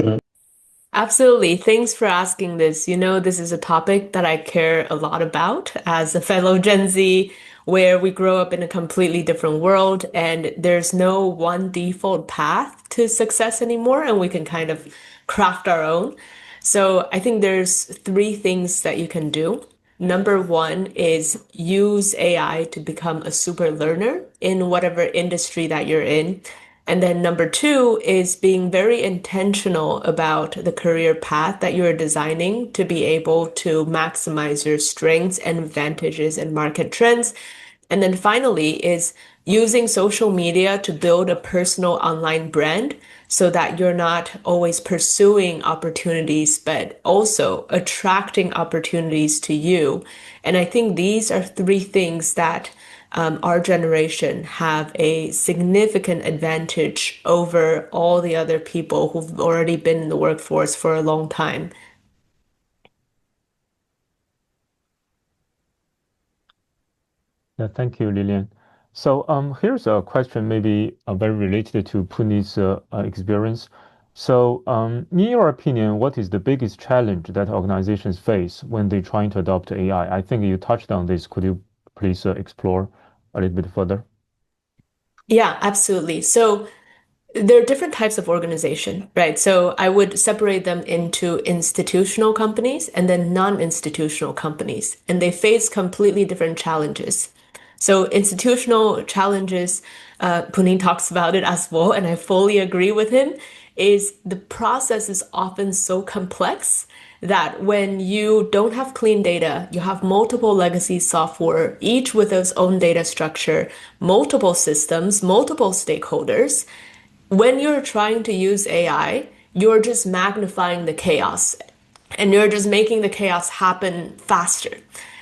Absolutely. Thanks for asking this. This is a topic that I care a lot about as a fellow Gen Z, where we grow up in a completely different world, and there's no one default path to success anymore, and we can kind of craft our own. So I think there's three things that you can do. number one is use AI to become a super learner in whatever industry that you're in. And then number two is being very intentional about the career path that you're designing to be able to maximize your strengths and advantages and market trends. And then finally is using social media to build a personal online brand so that you're not always pursuing opportunities, but also attracting opportunities to you. And I think these are three things that our generation have a significant advantage over all the other people who've already been in the workforce for a long time. Yeah, thank you, Lillian. So here's a question maybe very related to Puneet's experience. So in your opinion, what is the biggest challenge that organizations face when they're trying to adopt AI? I think you touched on this. Could you please explore a little bit further? Yeah, absolutely. So there are different types of organization, right? So I would separate them into institutional companies and then non-institutional companies, and they face completely different challenges. So institutional challenges, Puneet talks about it as well, and I fully agree with him, is the process is often so complex that when you don't have clean data, you have multiple legacy software, each with its own data structure, multiple systems, multiple stakeholders. When you're trying to use AI, you're just magnifying the chaos and you're just making the chaos happen faster.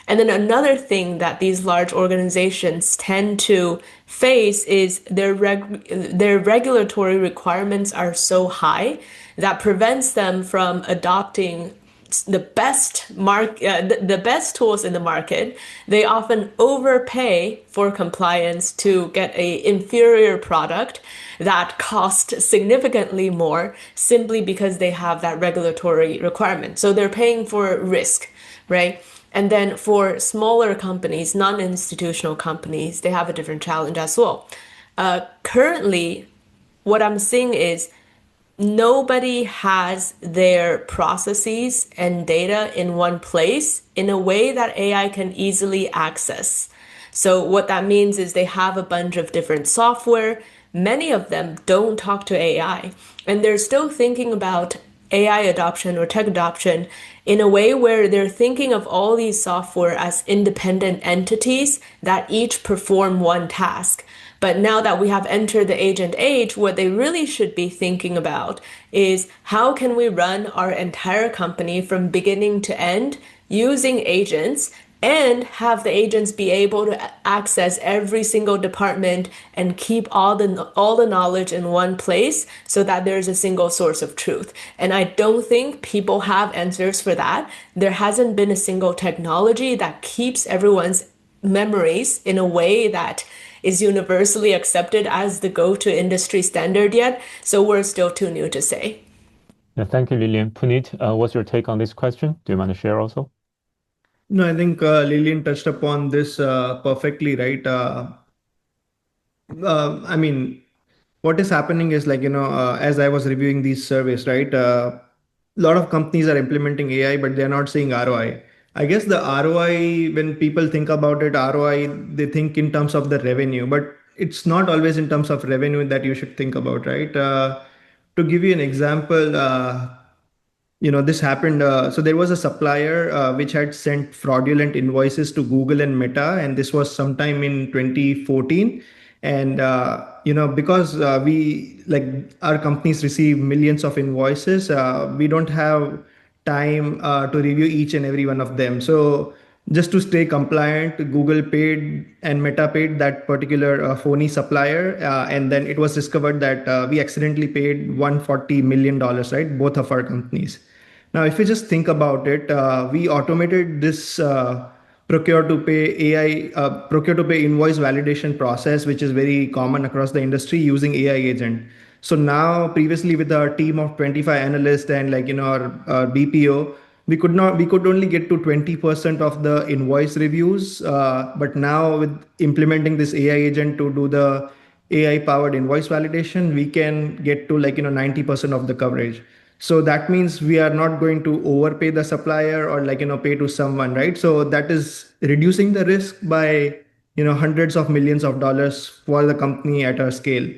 And then another thing that these large organizations tend to face is their regulatory requirements are so high that prevents them from adopting the best tools in the market. They often overpay for compliance to get a inferior product that cost significantly more simply because they have that regulatory requirement. So they're paying for risk, right? And then for smaller companies, non-institutional companies, they have a different challenge as well. Currently, what I'm seeing is nobody has their processes and data in one place in a way that AI can easily access. So what that means is they have a bunch of different software. Many of them don't talk to AI, and they're still thinking about AI adoption or tech adoption in a way where they're thinking of all these software as independent entities that each perform one task. But now that we have entered the agent age, what they really should be thinking about is how can we run our entire company from beginning to end using agents and have the agents be able to access every single department and keep all the knowledge in one place so that there's a single source of truth. And I don't think people have answers for that. There hasn't been a single technology that keeps everyone's memories in a way that is universally accepted as the go-to industry standard yet. So we're still too new to say. Yeah, thank you, Lillian. Puneet, what's your take on this question? Do you want to share also? No, I think Lillian touched upon this perfectly, right? I mean, what is happening is like, as I was reviewing these surveys, right? A lot of companies are implementing AI, but they're not seeing ROI. I guess the ROI, when people think about it, ROI, they think in terms of the revenue, but it's not always in terms of revenue that you should think about, right? To give you an example, this happened. So there was a supplier which had sent fraudulent invoices to Google and Meta, and this was sometime in 2014. And because we like our companies receive millions of invoices, we don't have time to review each and every one of them. So just to stay compliant, Google paid and Meta paid that particular phony supplier, and then it was discovered that we accidentally paid $140 million, right? Both of our companies. Now, if you just think about it, we automated this procure to pay AI, procure to pay invoice validation process, which is very common across the industry using AI agent. So now, previously with our team of 25 analysts and our BPO, we could only get to 20% of the invoice reviews. But now with implementing this AI agent to do the AI powered invoice validation, we can get to 90% of the coverage. So that means we are not going to overpay the supplier or pay to someone, right? So that is reducing the risk by hundreds of millions of dollars for the company at our scale.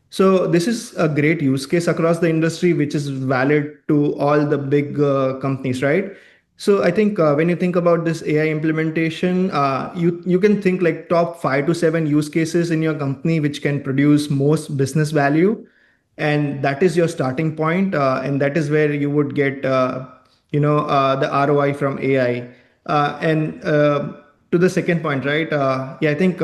So this is a great use case across the industry, which is valid to all the big companies, right? So I think when you think about this AI implementation, you can think like top 5 to 7 use cases in your company which can produce most business value, and that is your starting point, and that is where you would get the ROI from AI. And to the second point, right? Yeah, I think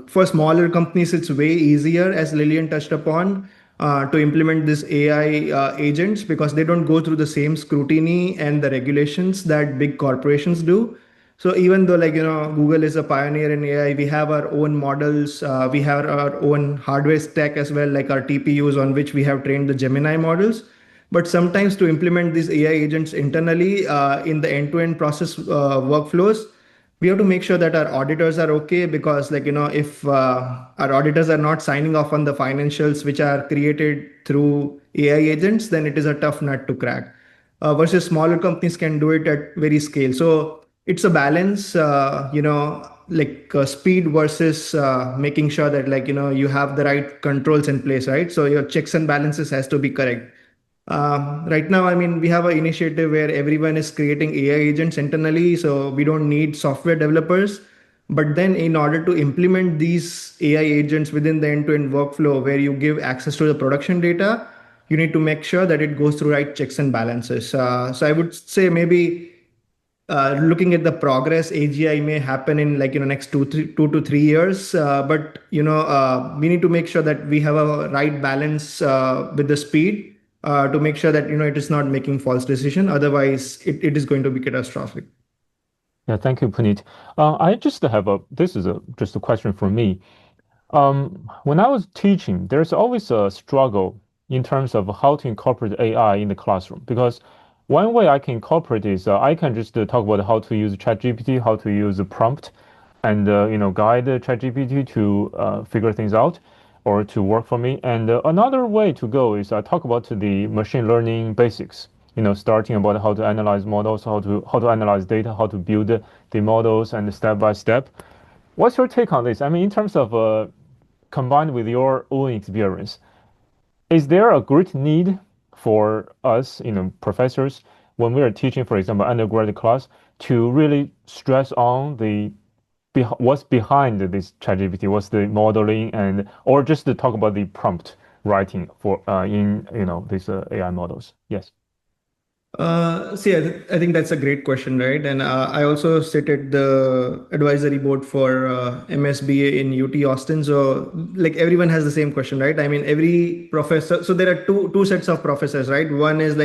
for smaller companies it's way easier, as Lillian touched upon, to implement this AI agents, because they don't go through the same scrutiny and the regulations that big corporations do. So even though Google is a pioneer in AI, we have our own models, we have our own hardware stack as well, like our TPUs on which we have trained the Gemini models. But sometimes to implement these AI agents internally in the end-to-end process workflows, we have to make sure that our auditors are okay, because if our auditors are not signing off on the financials which are created through AI agents, then it is a tough nut to crack. Versus smaller companies can do it at very scale. So it's a balance, speed versus making sure that you have the right controls in place, right? So your checks and balances has to be correct. Right now, I mean, we have an initiative where everyone is creating AI agents internally, so we don't need software developers. But then, in order to implement these AI agents within the end-to-end workflow, where you give access to the production data, you need to make sure that it goes through right checks and balances. So I would say maybe looking at the progress, AGI may happen in next 2 to 3 years. But we need to make sure that we have a right balance with the speed to make sure that it is not making false decision. Otherwise, it is going to be catastrophic. Yeah, thank you, Puneet. I just have just a question for me. When I was teaching, there's always a struggle in terms of how to incorporate AI in the classroom, because one way I can incorporate is I can just talk about how to use ChatGPT, how to use a prompt, and guide ChatGPT to figure things out or to work for me. And another way to go is I talk about the machine learning basics. Starting about how to analyze models, how to analyze data, how to build the models, and step by step. What's your take on this? I mean, in terms of combined with your own experience, is there a great need for us, professors, when we are teaching, for example, undergraduate class, to really stress on what's behind this ChatGPT, what's the modeling, or just to talk about the prompt writing for in these AI models? Yes. See, I think that's a great question, right? And I also sit at the advisory board for MSBA in UT Austin. So everyone has the same question, right? I mean, every professor. So there are two sets of professors, right? One is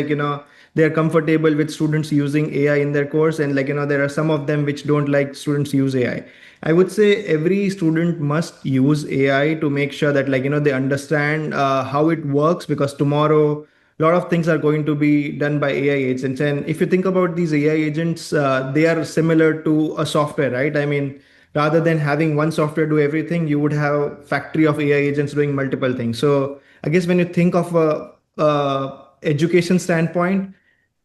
they're comfortable with students using AI in their course, and there are some of them which don't like students use AI. I would say every student must use AI to make sure that they understand how it works, because tomorrow a lot of things are going to be done by AI agents. And if you think about these AI agents, they are similar to a software, right? I mean, rather than having one software do everything, you would have factory of AI agents doing multiple things. So I guess when you think of a education standpoint,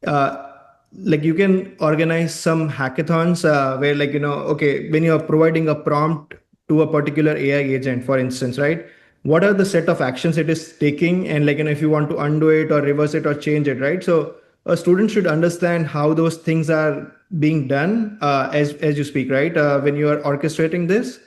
you can organize some hackathons where okay, when you're providing a prompt to a particular AI agent, for instance, right? What are the set of actions it is taking, and if you want to undo it or reverse it or change it, right? So a student should understand how those things are being done as you speak, right? When you are orchestrating this.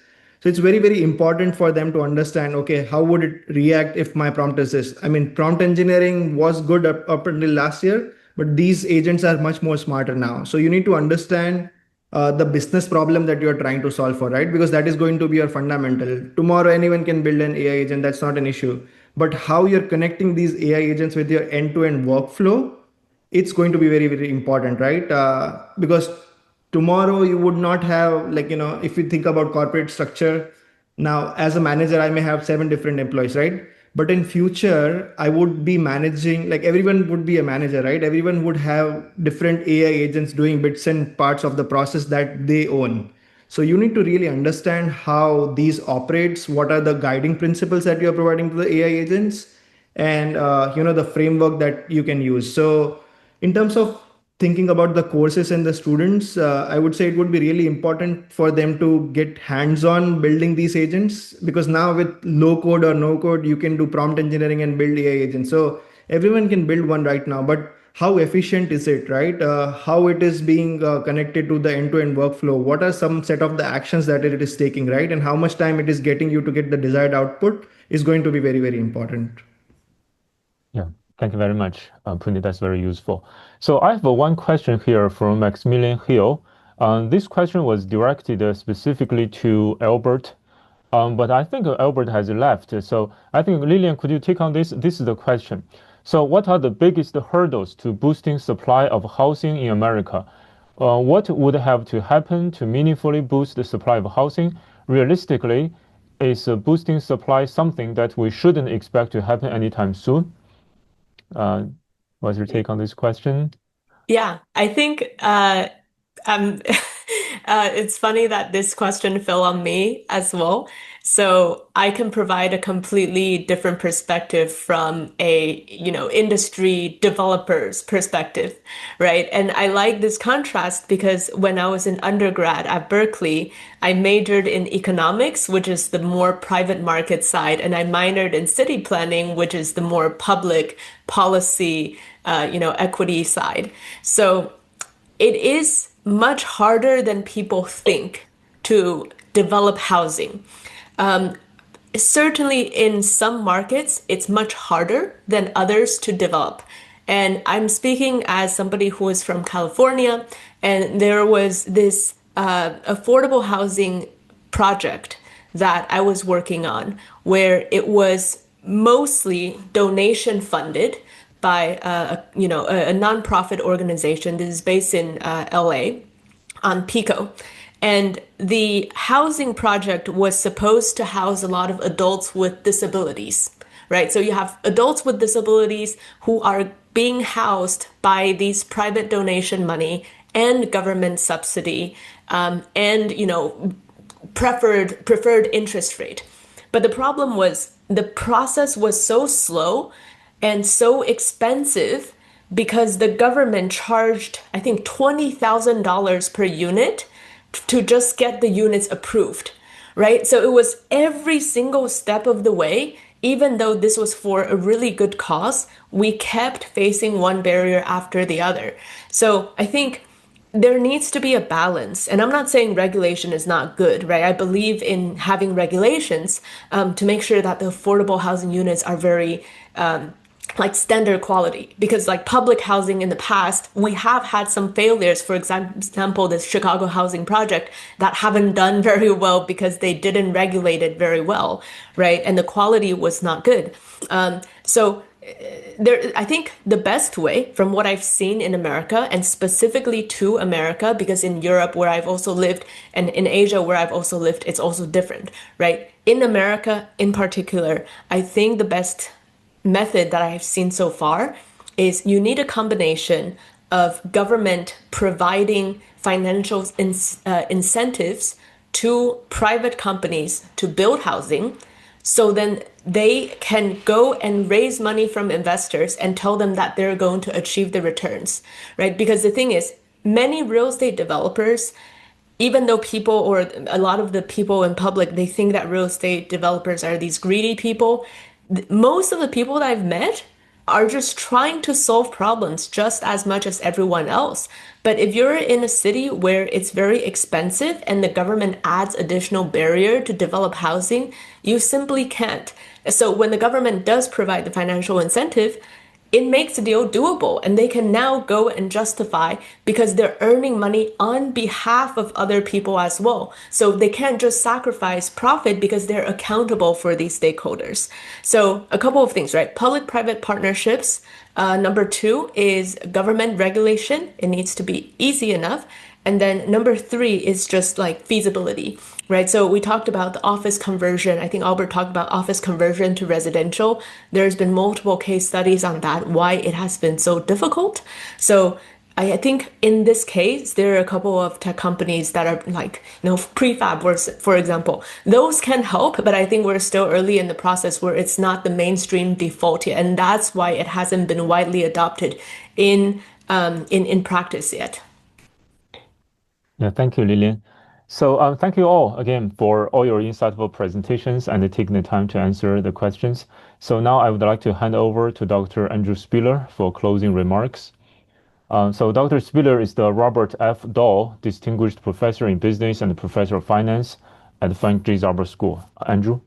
So it's very, very important for them to understand, okay, how would it react if my prompt is this? I mean, prompt engineering was good up until last year, but these agents are much more smarter now. So you need to understand the business problem that you're trying to solve for, right? Because that is going to be your fundamental. Tomorrow, anyone can build an AI agent. That's not an issue. But how you're connecting these AI agents with your end-to-end workflow, it's going to be very, very important, right? Because tomorrow you would not have, if you think about corporate structure, now as a manager, I may have 7 different employees, right? But in future, I would be managing, everyone would be a manager, right? Everyone would have different AI agents doing bits and parts of the process that they own. So you need to really understand how these operates, what are the guiding principles that you're providing to the AI agents, and the framework that you can use. So in terms of thinking about the courses and the students, I would say it would be really important for them to get hands-on building these agents, because now with low code or no code, you can do prompt engineering and build AI agents. So everyone can build one right now, but how efficient is it, right? How it is being connected to the end-to-end workflow? What are some set of the actions that it is taking, right? And how much time it is getting you to get the desired output is going to be very, very important. Yeah, thank you very much, Puneet. That's very useful. So I have one question here from Maximilian Hill. This question was directed specifically to Albert, but I think Albert has left. So I think, Lillian, could you take on this? This is the question. So what are the biggest hurdles to boosting supply of housing in America? What would have to happen to meaningfully boost the supply of housing? Realistically, is boosting supply something that we shouldn't expect to happen anytime soon? What's your take on this question? Yeah, I think it's funny that this question fell on me as well. So I can provide a completely different perspective from a, industry developer's perspective, right? And I like this contrast because when I was an undergrad at Berkeley, I majored in economics, which is the more private market side, and I minored in city planning, which is the more public policy, equity side. So it is much harder than people think to develop housing. Certainly in some markets, it's much harder than others to develop. And I'm speaking as somebody who is from California, and there was this affordable housing project that I was working on where it was mostly donation funded by a nonprofit organization. This is based in LA on Pico. And the housing project was supposed to house a lot of adults with disabilities, right? So you have adults with disabilities who are being housed by these private donation money and government subsidy, and preferred interest rate. But the problem was the process was so slow and so expensive because the government charged, I think, $20,000 per unit to just get the units approved, right? So it was every single step of the way, even though this was for a really good cause, we kept facing one barrier after the other. So I think there needs to be a balance. And I'm not saying regulation is not good, right? I believe in having regulations to make sure that the affordable housing units are very like standard quality, because like public housing in the past, we have had some failures. For example, this Chicago housing project that haven't done very well because they didn't regulate it very well, right? And the quality was not good. So I think the best way from what I've seen in America, and specifically to America, because in Europe where I've also lived and in Asia where I've also lived, it's also different, right? In America in particular, I think the best method that I have seen so far is you need a combination of government providing financial incentives to private companies to build housing, so then they can go and raise money from investors and tell them that they're going to achieve the returns, right? Because the thing is, many real estate developers, even though people or a lot of the people in public, they think that real estate developers are these greedy people, most of the people that I've met are just trying to solve problems just as much as everyone else. But if you're in a city where it's very expensive and the government adds additional barrier to develop housing, you simply can't. So when the government does provide the financial incentive, it makes the deal doable, and they can now go and justify because they're earning money on behalf of other people as well. So they can't just sacrifice profit because they're accountable for these stakeholders. So a couple of things, right? Public-private partnerships. Number two is government regulation. It needs to be easy enough. And then number three is just like feasibility, right? So we talked about the office conversion. I think Albert talked about office conversion to residential. There's been multiple case studies on that, why it has been so difficult. So I think in this case, there are a couple of tech companies that are like, prefab, for example. Those can help, but I think we're still early in the process where it's not the mainstream default yet, and that's why it hasn't been widely adopted in practice yet. Yeah, thank you, Lilian. So thank you all again for all your insightful presentations and taking the time to answer the questions. So now I would like to hand over to Dr. Andrew Spiller for closing remarks. So Dr. Spiller is the Robert F. Dahl Distinguished Professor in Business and Professor of Finance at Frank J. Zarb School. Andrew?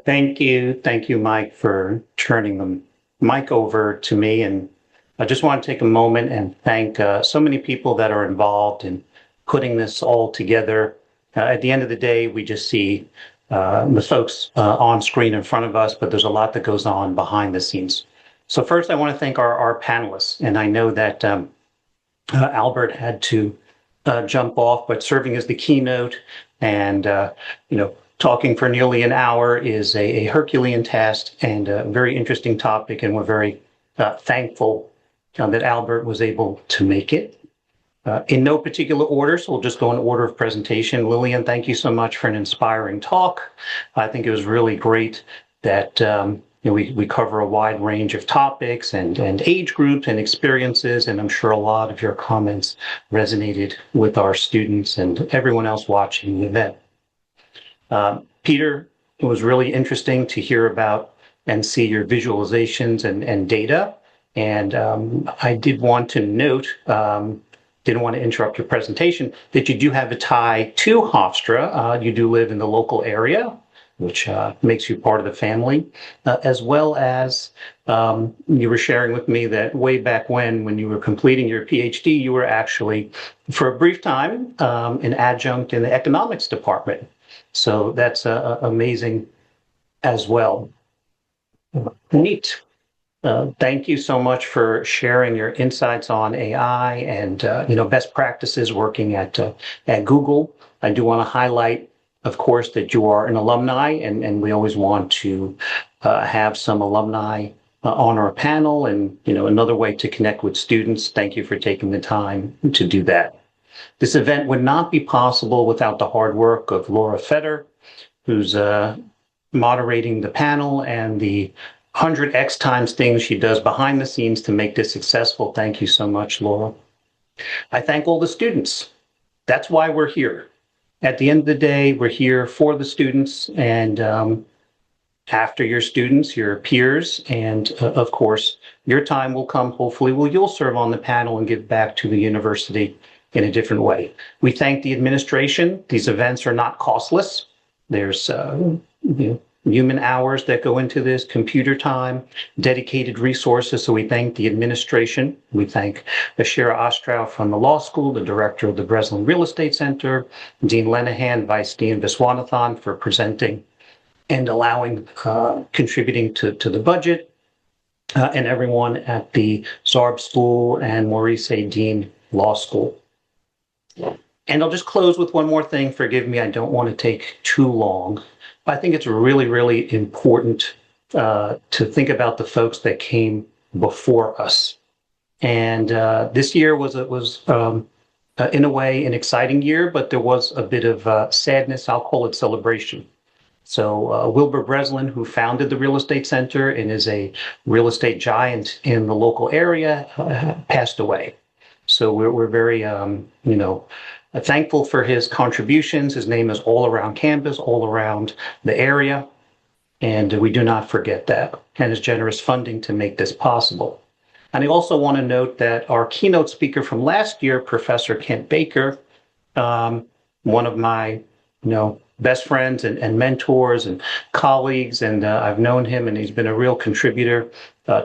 Thank you, Mike, for turning the mic over to me. And I just want to take a moment and thank so many people that are involved in putting this all together. At the end of the day, we just see the folks on screen in front of us, but there's a lot that goes on behind the scenes. So first, I want to thank our panelists. And I know that Albert had to jump off, but serving as the keynote and, talking for nearly an hour is a Herculean task and a very interesting topic. And we're very thankful that Albert was able to make it. In no particular order, so we'll just go in order of presentation. Lilian, thank you so much for an inspiring talk. I think it was really great that we cover a wide range of topics and age groups and experiences, and I'm sure a lot of your comments resonated with our students and everyone else watching the event. Peter, it was really interesting to hear about and see your visualizations and data. And I did want to note, didn't want to interrupt your presentation, that you do have a tie to Hofstra. You do live in the local area, which makes you part of the family, as well as you were sharing with me that way back when you were completing your PhD, you were actually, for a brief time, an adjunct in the economics department. So that's amazing as well. Neat. Thank you so much for sharing your insights on AI and best practices working at Google. I do want to highlight, of course, that you are an alumni, and we always want to have some alumni on our panel, and another way to connect with students. Thank you for taking the time to do that. This event would not be possible without the hard work of Laura Fetter, who's moderating the panel, and the 100x times things she does behind the scenes to make this successful. Thank you so much, Laura. I thank all the students. That's why we're here. At the end of the day, we're here for the students, and after your students, your peers, and of course, your time will come. Hopefully, you'll serve on the panel and give back to the university in a different way. We thank the administration. These events are not costless. There's human hours that go into this, computer time, dedicated resources. So we thank the administration. We thank Ashira Ostrow from the law school, the director of the Breslin Real Estate Center, Dean Lenahan, Vice Dean Viswanathan for presenting and allowing, contributing to the budget, and everyone at the Zarb School and Maurice A. Dean Law School. And I'll just close with one more thing. Forgive me, I don't want to take too long. I think it's really, really important to think about the folks that came before us. And this year was in a way, an exciting year, but there was a bit of sadness. I'll call it celebration. So Wilbur Breslin, who founded the Real Estate Center and is a real estate giant in the local area, passed away. So we're very, thankful for his contributions. His name is all around campus, all around the area, and we do not forget that, and his generous funding to make this possible. And I also want to note that our keynote speaker from last year, Professor Kent Baker, one of my, best friends and mentors and colleagues, and I've known him, and he's been a real contributor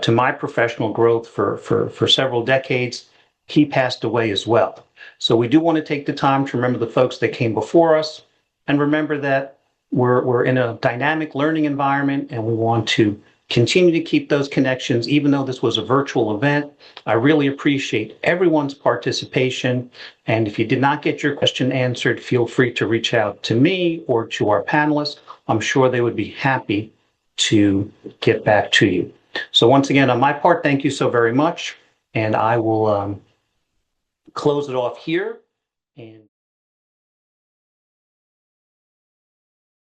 to my professional growth for several decades. He passed away as well. So we do want to take the time to remember the folks that came before us, and remember that we're in a dynamic learning environment, and we want to continue to keep those connections, even though this was a virtual event. I really appreciate everyone's participation. And if you did not get your question answered, feel free to reach out to me or to our panelists. I'm sure they would be happy to get back to you. So once again, on my part, thank you so very much. And I will close it off here. And